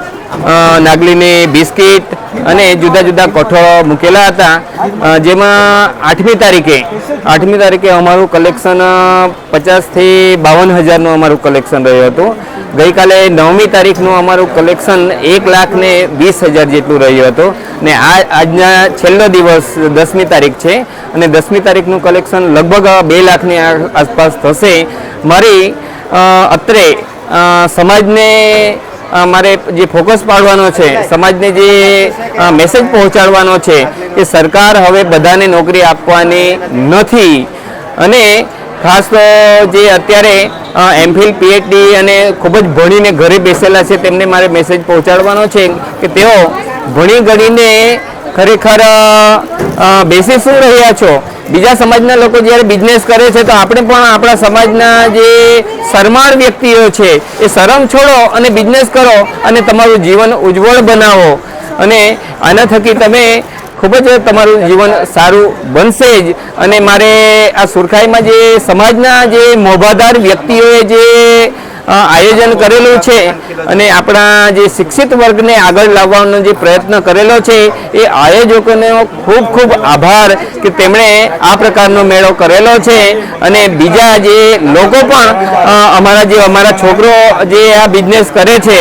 નાગલીની બિસ્કિટ અને જુદા જુદા કઠોળો મૂકેલા હતા. જેમાં 8મી તારીખે અમારું કલેક્શન 50,000થી 52,000નું અમારું કલેક્શન રહ્યું હતું. ગઈકાલે 9મી તારીખનું અમારું કલેક્શન 1,20,000 જેટલું રહ્યું હતું ને આજના છેલ્લો દિવસ 10મી તારીખ છે અને 10મી તારીખનું કલેક્શન લગભગ 2 લાખની આસપાસ થશે. મારી અત્રે સમાજને મારે જે ફોકસ પાડવાનો છે, સમાજને જે મેસેજ પહોંચાડવાનો છે કે સરકાર હવે બધાને નોકરી આપવાની નથી અને ખાસ તો જે અત્યારે એમફિલ PhD અને ખૂબ જ ભણીને ઘરે બેસેલા છે તેમને મારે મેસેજ પહોંચાડવાનો છે કે તેઓ ભણી ગણીને ખરેખર બેસી શું રહ્યા છો. બીજા સમાજના લોકો જ્યારે બિઝનેસ કરે છે તો આપણે પણ આપણા સમાજના જે શરમાળ વ્યક્તિઓ છે એ શરમ છોડો અને બિઝનેસ કરો અને તમારું જીવન ઉજ્જવળ બનાવો અને આના થકી તમે ખૂબ જ તમારું જીવન સારું બનશે જ. અને મારે આ સુરખાઈમાં જે સમાજના જે મોભાદાર વ્યક્તિઓએ જે આયોજન કરેલું છે અને આપણા જે શિક્ષિત વર્ગને આગળ લાવવાનો જે પ્રયત્ન કરેલો છે એ આયોજકોનો ખૂબ ખૂબ આભાર કે તેમણે આ પ્રકારનો મેળો કરેલો છે. અને બીજા જે લોકો પણ અમારા છોકરો જે આ બિઝનેસ કરે છે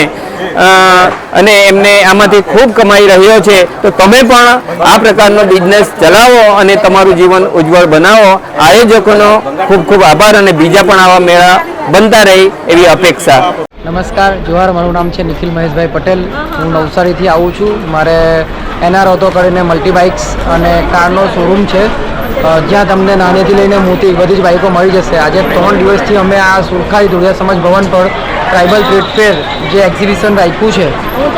અને એમને આમાંથી ખૂબ કમાઈ રહ્યો છે, તો તમે પણ આ પ્રકારનો બિઝનેસ ચલાવો અને તમારું જીવન ઉજ્જવળ બનાવો. આયોજકોનો ખૂબ ખૂબ આભાર અને બીજા પણ આવા મેળા બનતા રહે એવી અપેક્ષા. નમસ્કાર, જોહાર. મારું નામ છે નિખિલ મહેશભાઈ પટેલ. હું નવસારીથી આવું છું. મારે NR ઓટો કરીને મલ્ટીબાઇક્સ અને કારનો શોરૂમ છે, જ્યાં તમને નાનેથી લઈને મોટી બધી જ બાઇકો મળી જશે. આજે 3 દિવસથી અમે આ સુરખાઈ ધોળિયા સમાજ ભવન પર ટ્રાઇબલ ટ્રેડ ફેર જે એક્ઝિબિશન રાખ્યું છે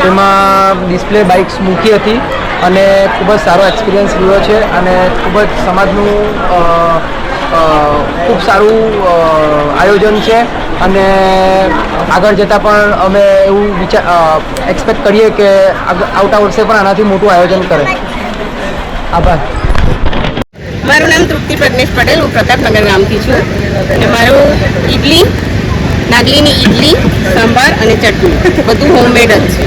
તેમાં ડિસ્પ્લે બાઇક્સ મૂકી હતી અને ખૂબ જ સારો એક્સપિરિયન્સ રહ્યો છે અને ખૂબ જ સમાજનું ખૂબ સારું આયોજન છે અને આગળ જતાં પણ અમે એવું એક્સપેક્ટ કરીએ કે આવતા વર્ષે પણ આનાથી મોટું આયોજન કરે. આભાર. મારું નામ તૃપ્તિ પ્રજ્ઞેશ પટેલ, હું પ્રતાપનગર ગામથી છું અને મારું ઇડલી, નાગલીની ઇડલી, સાંભાર અને ચટણી બધું હોમમેડ જ છે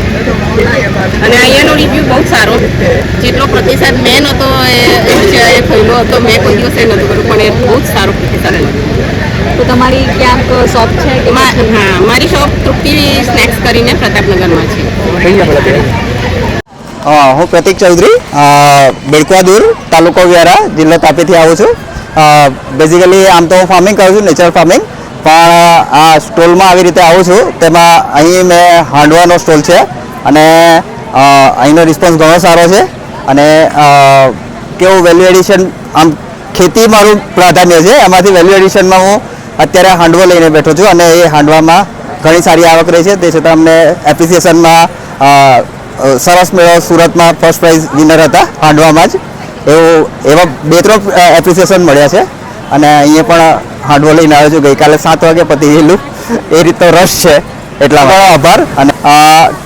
અને અહીંયાનો રિવ્યૂ બહુ સારો. જેટલો પ્રતિસાદ મેં નહોતો એ થયેલો હતો, મેં કોઈ દિવસે નહોતું કર્યું પણ એ બહુ જ સારો પ્રતિસાદ હતો. તો તમારી ક્યાંક શોપ છે? હા, મારી શોપ તૃપ્તિ સ્નેક્સ કરીને પ્રતાપનગરમાં છે. હું પ્રતિક ચૌધરી, બેડકવાદુર, તાલુકો વ્યારા, જિલ્લો તાપીથી આવું છું. બેઝિકલી આમ તો હું ફાર્મિંગ કરું છું, નેચરલ ફાર્મિંગ, પણ આ સ્ટોલમાં આવી રીતે આવું છું. તેમાં અહીં મેં હાંડવાનો સ્ટોલ છે અને અહીંનો રિસ્પોન્સ ઘણો સારો છે અને કેવું વેલ્યુ એડિશન આમ ખેતી મારું પ્રાધાન્ય છે, એમાંથી વેલ્યુ એડિશનમાં હું અત્યારે હાંડવો લઈને બેઠો છું અને એ હાંડવામાં ઘણી સારી આવક રહી છે. તે છતાં અમને એપ્રિસિએશનમાં સરસ મેળો સુરતમાં ફર્સ્ટ પ્રાઇઝ વિનર હતા હાંડવામાં જ. એવા 2-3 એપ્રિસિએશન મળ્યા છે અને અહીંયા પણ હાંડવો લઈને આવ્યો છું. ગઈકાલે 7 વાગે પતી ગયેલું, એ રીતનો રસ છે, એટલા માટે આભાર. અને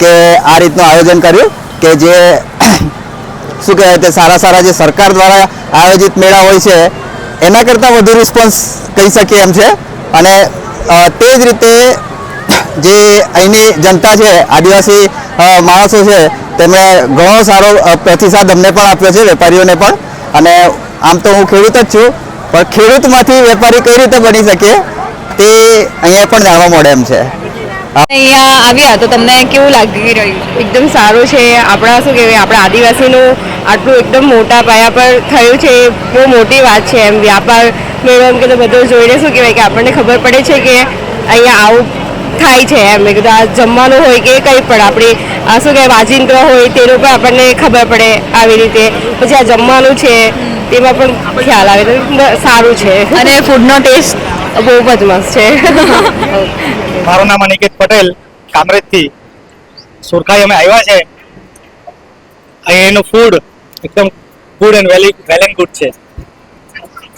કે આ રીતનું આયોજન કર્યું કે જે શું કહેવાય તે સારા જે સરકાર દ્વારા આયોજિત મેળા હોય છે એના કરતાં વધુ રિસ્પોન્સ કહી શકીએ એમ છે. અને તે જ રીતે જે અહીંની જનતા છે, આદિવાસી માણસો છે, તેમણે ઘણો સારો પ્રતિસાદ અમને પણ આપ્યો છે, વેપારીઓને પણ. અને આમ તો હું ખેડૂત જ છું, પણ ખેડૂતમાંથી વેપારી કઈ રીતે બની શકે તે અહીંયા પણ જાણવા મળે એમ છે. અહીંયા આવ્યા તો તમને કેવું લાગી રહ્યું? એકદમ સારું છે. આપણા શું કહેવાય, આપણા આદિવાસીનું આટલું એકદમ મોટા પાયા પર થયું છે, બહુ મોટી વાત છે. એમ વ્યાપાર મેળો એમ કે બધું જોઈને શું કહેવાય કે આપણને ખબર પડે છે કે અહીંયા આવું થાય છે. એમ મેં કીધું આ જમવાનું હોય કે કંઈ પણ આપણી શું કહેવાય વાજિંત્ર હોય તેનું પણ આપણને ખબર પડે આવી રીતે. પછી આ જમવાનું છે તેમાં પણ ખ્યાલ આવે તો સારું છે. અને ફૂડનો ટેસ્ટ બહુ જ મસ્ત છે. મારું નામ અનિકેત પટેલ, કામરેજથી. સુરખાઈ અમે આવ્યા છે. અહીંનું ફૂડ એકદમ good and well and good છે.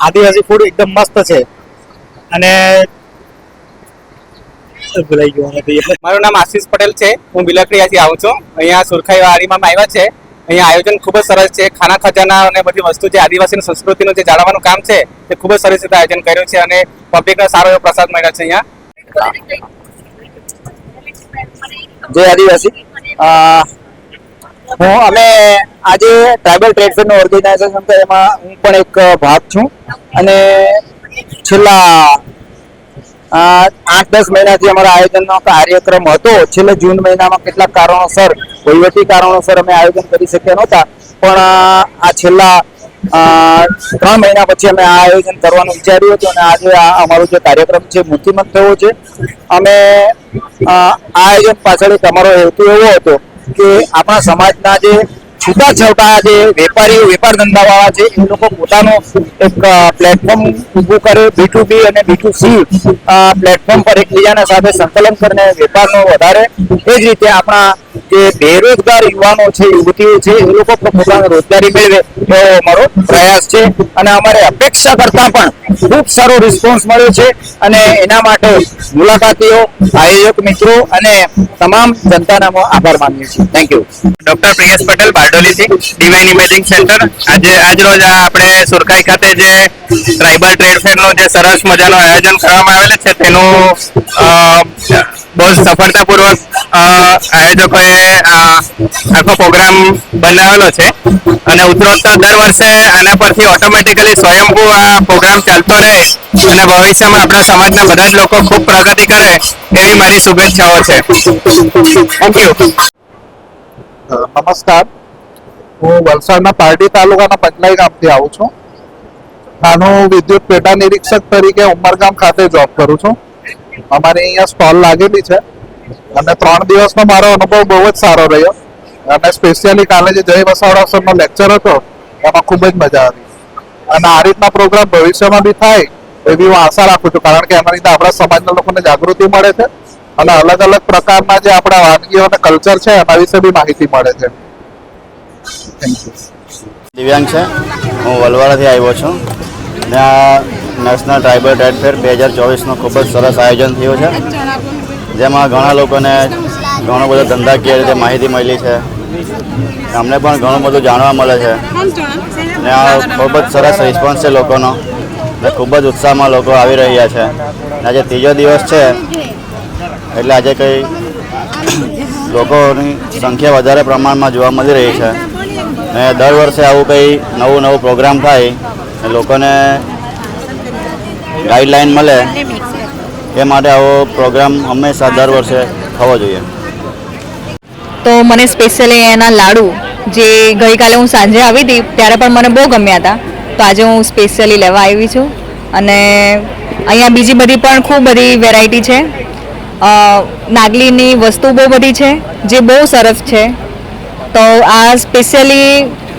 આદિવાસી ફૂડ એકદમ મસ્ત છે. અને ભૂલાઈ ગયું. મારું નામ આશીષ પટેલ છે. હું બિલકડીયાથી આવું છું. અહીંયા સુરખાઈ વાડીમાં આવ્યા છે. અહીંયા આયોજન ખૂબ જ સરસ છે. ખાના ખજાના અને બધી વસ્તુ જે આદિવાસી સંસ્કૃતિનું જે જાળવવાનું કામ છે તે ખૂબ જ સરસ રીતે આયોજન કર્યું છે અને પબ્લિકને સારો એવો પ્રસાદ મળ્યો છે અહીંયા. જય આદિવાસી. અમે આજે ટ્રાઇબલ ટ્રેડ ફેરનું ઓર્ગેનાઇઝેશન છે, એમાં હું પણ એક ભાગ છું. અને છેલ્લા 8-10 મહિનાથી અમારા આયોજનનો કાર્યક્રમ હતો. છેલ્લે જૂન મહિનામાં કેટલાક કારણોસર, વહીવટી કારણોસર અમે આયોજન કરી શક્યા નહોતા. પણ આ છેલ્લા 3 મહિના પછી અમે આ આયોજન કરવાનું વિચાર્યું હતું અને આજે અમારો જે કાર્યક્રમ છે મૂર્તિમંત થયો છે. અમે આ આયોજન પાછળ એક અમારો હેતુ એવો હતો કે આપણા સમાજના જે છૂટાછવાયા જે વેપારીઓ, વેપાર ધંધાવાળા છે, એ લોકો પોતાનો એક પ્લેટફોર્મ ઊભું કરે, B2B અને B2C પ્લેટફોર્મ પર એકબીજાના સાથે સંકલન કરીને વેપારનો વધારે. એ જ રીતે આપણા જે બેરોજગાર યુવાનો છે, યુવતીઓ છે, એ લોકો પણ પોતાની રોજગારી મેળવે એવો અમારો પ્રયાસ છે. અને અમારે અપેક્ષા કરતાં પણ ખૂબ સારો રિસ્પોન્સ મળ્યો છે. અને એના માટે મુલાકાતીઓ, આયોજક મિત્રો અને તમામ જનતાનો આભાર માનીએ છીએ. Thank you. Doctor Priyesh Patel, બારડોલીથી, ડિવાઇન ઇમેજિંગ સેન્ટર. આજરોજ આપણે સુરખાઈ ખાતે જે ટ્રાઇબલ ટ્રેડ ફેરનું જે સરસ મજાનું આયોજન કરવામાં આવેલું છે તેનું બહુ સફળતાપૂર્વક આયોજકોએ આખો પ્રોગ્રામ બનાવેલો છે. અને ઉત્તરોત્તર દર વર્ષે આના પરથી ઓટોમેટિકલી સ્વયંભૂ આ પ્રોગ્રામ ચાલતો રહે અને ભવિષ્યમાં આપણા સમાજના બધા જ લોકો ખૂબ પ્રગતિ કરે એવી મારી શુભેચ્છાઓ છે. Thank you. નમસ્કાર, હું વલસાડના પારડી તાલુકાના પંચલાઈ ગામથી આવું છું. નાનું વિદ્યુત પેટા નિરીક્ષક તરીકે ઉમરગામ ખાતે જોબ કરું છું. અમારી અહીંયા સ્ટોલ લાગેલી છે અને 3 દિવસનો મારો અનુભવ બહુ જ સારો રહ્યો. અને સ્પેશિયલી કાલે જે જય વસાવડા સરનો લેક્ચર હતો એમાં ખૂબ જ મજા આવી. અને આ રીતના પ્રોગ્રામ ભવિષ્યમાં બી થાય એવી હું આશા રાખું છું, કારણ કે એના લીધે આપણા સમાજના લોકોને જાગૃતિ મળે છે અને અલગ અલગ પ્રકારના જે આપણા વાનગીઓ અને કલ્ચર છે એના વિશે બી માહિતી મળે છે. Thank you. દિવ્યાંગ છે, હું વલવાડાથી આવ્યો છું. ત્યાં નેશનલ ટ્રાઇબલ ટ્રેડ ફેર 2024નું ખૂબ જ સરસ આયોજન થયું છે, જેમાં ઘણા લોકોને ઘણો બધો ધંધાકીય રીતે માહિતી મળી છે. અમને પણ ઘણું બધું જાણવા મળે છે ને આ ખૂબ જ સરસ રિસ્પોન્સ છે લોકોનો ને ખૂબ જ ઉત્સાહમાં લોકો આવી રહ્યા છે. આજે 3જો દિવસ છે એટલે આજે કંઈ લોકોની સંખ્યા વધારે પ્રમાણમાં જોવા મળી રહી છે. ને દર વર્ષે આવું કંઈ નવું પ્રોગ્રામ થાય ને લોકોને ગાઈડલાઈન મળે એ માટે આવો પ્રોગ્રામ હંમેશા દર વર્ષે થવો જોઈએ. તો મને સ્પેશિયલી એના લાડુ જે ગઈકાલે હું સાંજે આવી હતી ત્યારે પણ મને બહુ ગમ્યા હતા, તો આજે હું સ્પેશિયલી લેવા આવી છું. અને અહીંયા બીજી બધી પણ ખૂબ બધી વેરાયટી છે. નાગલીની વસ્તુ બહુ બધી છે જે બહુ સરસ છે. તો આ સ્પેશિયલી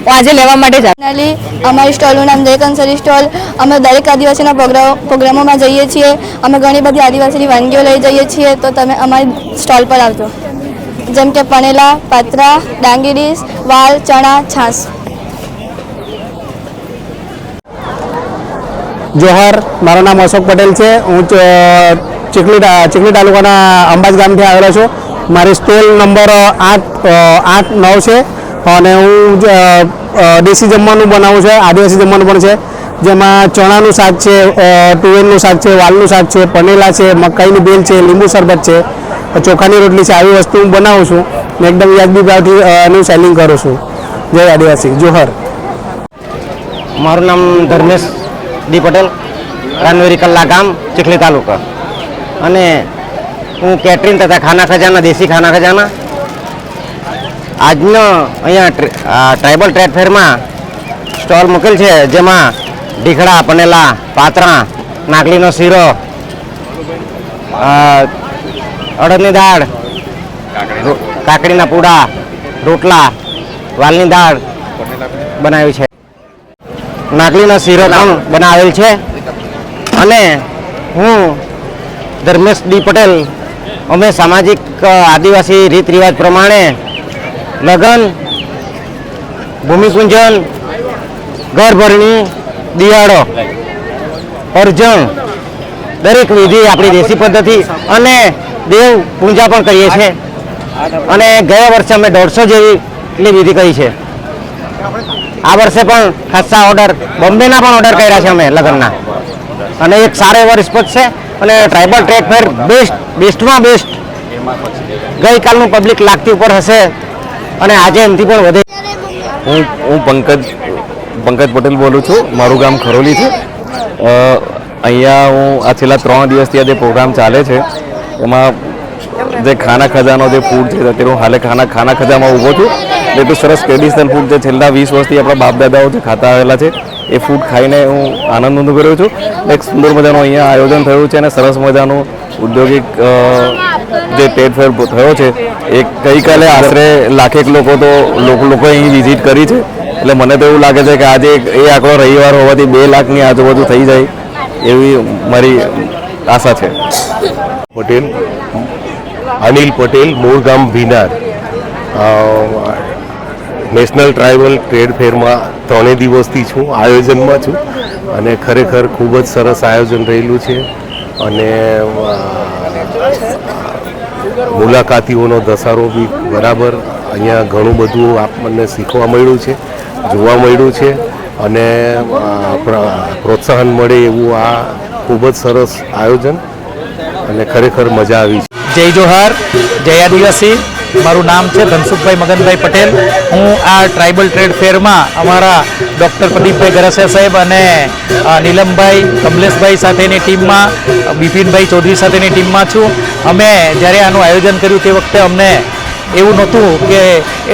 હું આજે લેવા માટે જ ફાઇનલી અમારી સ્ટોલનું નામ જય કંસરી સ્ટોલ. અમે દરેક આદિવાસીના પ્રોગ્રામોમાં જઈએ છીએ. અમે ઘણી બધી આદિવાસીની વાનગીઓ લઈ જઈએ છીએ, તો તમે અમારી સ્ટોલ પર આવજો. જેમ કે પનેલા, પાત્રા, ડાંગી ડીશ, વાલ, ચણા, છાશ. જોહર, મારું નામ અશોક પટેલ છે. હું ચીખલી તાલુકાના અંબાજ ગામથી આવેલો છું. મારી સ્ટોલ નંબર 8-9 છે અને હું દેશી જમવાનું બનાવું છું, આદિવાસી જમવાનું પણ છે, જેમાં ચણાનું શાક છે, તુવેરનું શાક છે, વાલનું શાક છે, પનેલા છે, મકાઈની બેલ છે, લીંબુ શરબત છે, ચોખાની રોટલી છે. આવી વસ્તુ હું બનાવું છું ને એકદમ વ્યાજબી ભાવથી એનું સેલિંગ કરું છું. જય આદિવાસી. જોહર. મારું નામ ધર્મેશ ડી પટેલ, રાનવેરી કલ્લા ગામ, ચીખલી તાલુકા. અને હું કેટરિંગ તથા ખાના ખજાના, દેશી ખાના ખજાના આજનો અહીંયા ટ્રાઇબલ ટ્રેડ ફેરમાં સ્ટોલ મૂકેલ છે, જેમાં ઢીખડા, પનેલા, પાત્રા, નાગલીનો શીરો, અડદની દાળ, કાકડીના પૂડા, રોટલા, વાલની દાળ બનાવી છે. નાગલીનો શીરો પણ બનાવેલ છે. અને હું ધર્મેશ ડી પટેલ, અમે સામાજિક આદિવાસી રીત રિવાજ પ્રમાણે લગ્ન, ભૂમિપૂજન, ઘરભરણી, દિવાળો, અર્જણ દરેક વિધિ આપણી દેશી પદ્ધતિ અને દેવ પૂજા પણ કરીએ છીએ. અને ગયા વર્ષે અમે 150 જેવી વિધિ કરી છે. આ વર્ષે પણ ખાસા ઓર્ડર, બોમ્બેના પણ ઓર્ડર કર્યા છે અમે લગ્નના. અને એક સારો એવો રિસ્પોન્સ છે. અને ટ્રાઇબલ ટ્રેડ ફેર બેસ્ટમાં બેસ્ટ. ગઈકાલનું પબ્લિક લાખથી ઉપર હશે અને આજે એમથી પણ વધે. હું પંકજ પટેલ બોલું છું. મારું ગામ ખરોલી છે. અહીંયા હું આ છેલ્લા 3 દિવસથી આ જે પ્રોગ્રામ ચાલે છે એમાં જે ખાના ખજાનો જે ફૂડ છે તેનું હાલે ખાના ખજામાં ઊભો છું. એટલું સરસ ટ્રેડિશનલ ફૂડ જે છેલ્લા 20 વર્ષથી આપણા બાપ દાદાઓ જે ખાતા આવેલા છે એ ફૂડ ખાઈને હું આનંદ અનુભવ્યો છું. એક સુંદર મજાનું અહીંયા આયોજન થયું છે અને સરસ મજાનું ઔદ્યોગિક જે ટ્રેડ ફેર થયો છે એ ગઈકાલે આશરે લાખેક લોકો અહીં વિઝિટ કરી છે. એટલે મને તો એવું લાગે છે કે આજે એ આંકડો રવિવાર હોવાથી 2 લાખની આજુબાજુ થઈ જાય એવી મારી આશા છે. પટેલ, અનિલ પટેલ, મૂળ ગામ ભીનાર. નેશનલ ટ્રાઇબલ ટ્રેડ ફેરમાં 3 દિવસથી છું, આયોજનમાં છું અને ખરેખર ખૂબ જ સરસ આયોજન રહેલું છે. અને મુલાકાતીઓનો ધસારો બી બરાબર. અહીંયા ઘણું બધું આપણને શીખવા મળ્યું છે, જોવા મળ્યું છે અને પ્રોત્સાહન મળે એવું આ ખૂબ જ સરસ આયોજન અને ખરેખર મજા આવી છે. જય જોહાર, જય આદિવાસી. મારું નામ છે ધનસુખભાઈ મગનભાઈ પટેલ. હું આ ટ્રાઇબલ ટ્રેડ ફેરમાં અમારા ડૉક્ટર પ્રદીપભાઈ ગરસિયા સાહેબ અને નીલમભાઈ, કમલેશભાઈ સાથેની ટીમમાં, બિપિનભાઈ ચૌધરી સાથેની ટીમમાં છું. અમે જ્યારે આનું આયોજન કર્યું તે વખતે અમને એવું નહોતું કે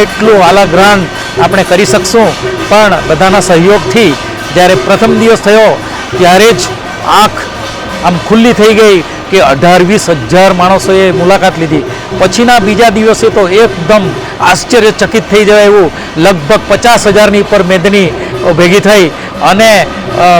એટલું આલા ગ્રાન્ડ આપણે કરી શકશું, પણ બધાના સહયોગથી જ્યારે પ્રથમ દિવસ થયો ત્યારે જ આંખ આમ ખુલ્લી થઈ ગઈ કે 18-20 હજાર માણસોએ મુલાકાત લીધી. પછીના બીજા દિવસે તો એકદમ આશ્ચર્યચકિત થઈ જાય એવું લગભગ 50,000ની ઉપર મેદની ભેગી થઈ. અને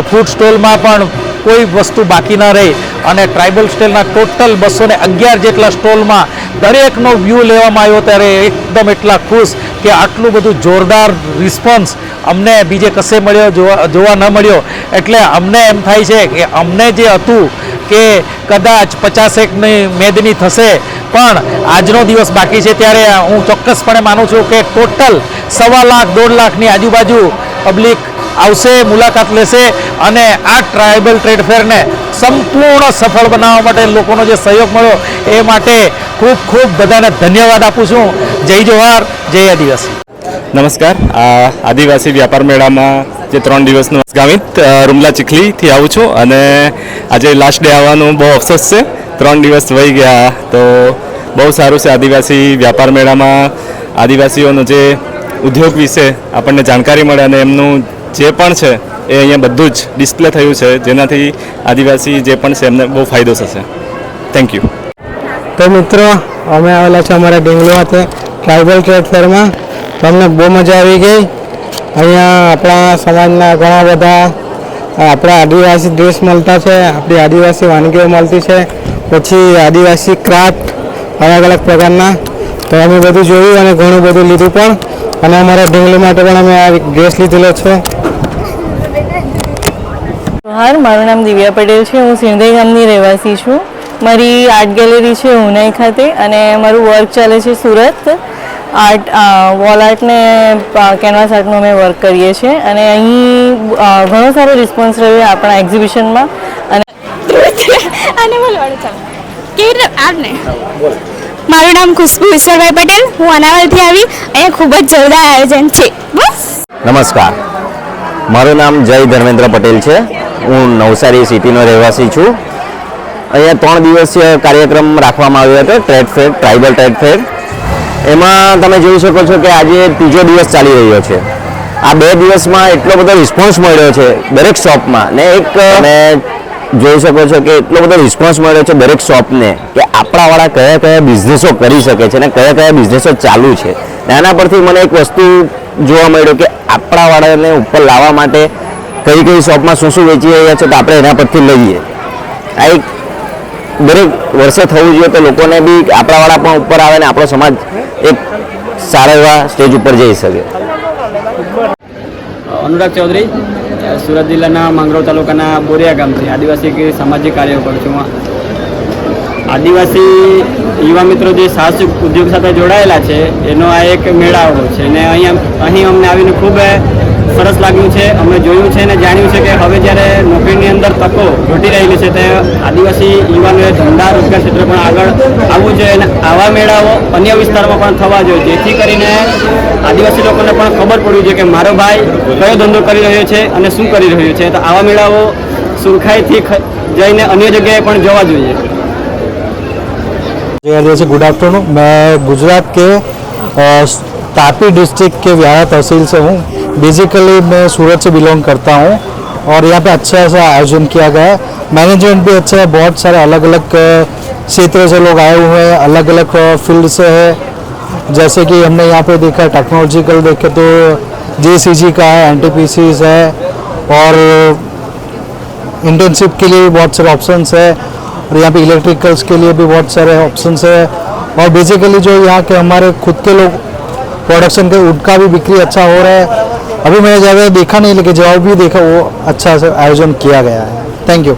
ફૂડ સ્ટોલમાં પણ કોઈ વસ્તુ બાકી ના રહી. અને ટ્રાઇબલ સ્ટેલના ટોટલ 211 જેટલા સ્ટોલમાં દરેકનો વ્યૂ લેવામાં આવ્યો ત્યારે એકદમ એટલા ખુશ કે આટલું બધું જોરદાર રિસ્પોન્સ અમને બીજે કશે મળ્યો જોવા ન મળ્યો. એટલે અમને એમ થાય છે કે અમને જે હતું કે કદાચ 50-1ની મેદની થશે, પણ આજનો દિવસ બાકી છે ત્યારે હું ચોક્કસપણે માનું છું કે ટોટલ 1.25 લાખ 1.5 લાખની આજુબાજુ પબ્લિક આવશે, મુલાકાત લેશે. અને આ ટ્રાઇબલ ટ્રેડ ફેરને સંપૂર્ણ સફળ બનાવવા માટે લોકોનો જે સહયોગ મળ્યો એ માટે ખૂબ ખૂબ બધાને ધન્યવાદ આપું છું. જય જોહાર, જય આદિવાસી. નમસ્કાર. આ આદિવાસી વ્યાપાર મેળામાં જે 3 દિવસનું ગામિત રૂમલા ચીખલીથી આવું છું અને આજે લાસ્ટ ડે આવવાનું બહુ અફસોસ છે. 3 દિવસ વહી ગયા તો બહુ સારું છે. આદિવાસી વ્યાપાર મેળામાં આદિવાસીઓનો જે ઉદ્યોગ વિશે આપણને જાણકારી મળે અને એમનું જે પણ છે એ અહીંયા બધું જ ડિસ્પ્લે થયું છે, જેનાથી આદિવાસી જે પણ છે એમને બહુ ફાયદો થશે. Thank you. તો મિત્રો, અમે આવેલા છે અમારા ડેંગલો ખાતે ટ્રાઇબલ ટ્રેડ ફેરમાં. તો અમને બહુ મજા આવી ગઈ અહીંયા આપણા સમાજના ઘણા બધા આપણા આદિવાસી ડ્રેસ મળતા છે, આપણી આદિવાસી વાનગીઓ મળતી છે, પછી આદિવાસી ક્રાફ્ટ અલગ અલગ પ્રકારના, તો અમે બધું જોયું અને ઘણું બધું લીધું પણ, અને અમારા ઢીંગલી માટે પણ અમે આ ડ્રેસ લીધેલો છે. હાર, મારું નામ દિવ્યા પટેલ છે. હું સિંધઈ ગામની રહેવાસી છું. મારી આર્ટ ગેલેરી છે ઉનાઈ ખાતે અને મારું વર્ક ચાલે છે સુરત. આર્ટ વોલ આર્ટ ને કેનવાસ આર્ટનું અમે વર્ક કરીએ છીએ અને અહીં ઘણો સારો રિસ્પોન્સ રહ્યો આપણા એક્ઝિબિશનમાં. અને મારું નામ ખુશ્બુ ઈશ્વરભાઈ પટેલ, હું અનાવલથી આવી. અહીંયા ખૂબ જ જોરદાર આયોજન છે. બસ. નમસ્કાર, મારું નામ જય ધર્મેન્દ્ર પટેલ છે. હું નવસારી સિટીનો રહેવાસી છું. અહીંયા 3 દિવસીય કાર્યક્રમ રાખવામાં આવ્યો હતો, ટ્રેડ ફેર, ટ્રાઇબલ ટ્રેડ ફેર. એમાં તમે જોઈ શકો છો કે આજે 3જો દિવસ ચાલી રહ્યો છે. આ 2 દિવસમાં એટલો બધો રિસ્પોન્સ મળ્યો છે દરેક શોપમાં, ને એક તમે જોઈ શકો છો કે એટલો બધો રિસ્પોન્સ મળ્યો છે દરેક શોપને કે આપણાવાળા કયા કયા બિઝનેસો કરી શકે છે અને કયા કયા બિઝનેસો ચાલુ છે. એના પરથી મને એક વસ્તુ જોવા મળ્યું કે આપણાવાળાને ઉપર લાવવા માટે કઈ કઈ શોપમાં શું શું વેચી રહ્યા છે, તો આપણે એના પરથી લઈએ. આ એક દરેક વર્ષે થવું જોઈએ તો લોકોને બી આપણાવાળા પણ ઉપર આવે ને આપણો સમાજ એક સારા એવા સ્ટેજ ઉપર જઈ શકે. અનુરાગ ચૌધરી, સુરત જિલ્લાના માંગરોળ તાલુકાના બોરિયા ગામથી આદિવાસી સામાજિક કાર્ય કરું છું. આદિવાસી યુવા મિત્રો જે સાહસિક ઉદ્યોગ સાથે જોડાયેલા છે એનો આ એક મેળાવો છે ને અહીં અમને આવીને ખૂબ સરસ લાગ્યું છે. અમે જોયું છે અને જાણ્યું છે કે હવે જ્યારે નોકરીની અંદર તકો ઘટી રહેલી છે તે આદિવાસી યુવાનોએ ધંધા રોજગાર ક્ષેત્રે પણ આગળ આવવું જોઈએ અને આવા મેળાઓ અન્ય વિસ્તારમાં પણ થવા જોઈએ, જેથી કરીને આદિવાસી લોકોને પણ ખબર પડવી જોઈએ કે મારો ભાઈ કયો ધંધો કરી રહ્યો છે અને શું કરી રહ્યો છે. તો આવા મેળાઓ સુરખાઈથી જઈને અન્ય જગ્યાએ પણ જવા જોઈએ. गुड आफ्टरनून, मैं गुजरात के तापी डिस्ट्रिक्ट के व्यारा तहसील से हूँ. बेसिकली मैं सूरत से बिलोंग करता हूँ और यहाँ पे अच्छा सा आयोजन किया गया है. मैनेजमेंट भी अच्छा है, बहुत सारे अलग अलग क्षेत्र से लोग आए हुए हैं, अलग अलग फील्ड से है. जैसे कि हमने यहाँ पे देखा टेक्नोलॉजिकल देखे तो JCG का है, NTPCs है और इंटर्नशिप के लिए भी बहुत सारे ऑप्शंस है और यहाँ पे इलेक्ट्रिकल्स के लिए भी बहुत सारे ऑप्शंस है. और बेसिकली जो यहाँ के हमारे खुद के लोग प्रोडक्शन के उनका भी बिक्री अच्छा हो रहा है. अभी मैंने ज़्यादा देखा नहीं लेकिन जब भी देखा वो अच्छा से आयोजन किया गया है. Thank you.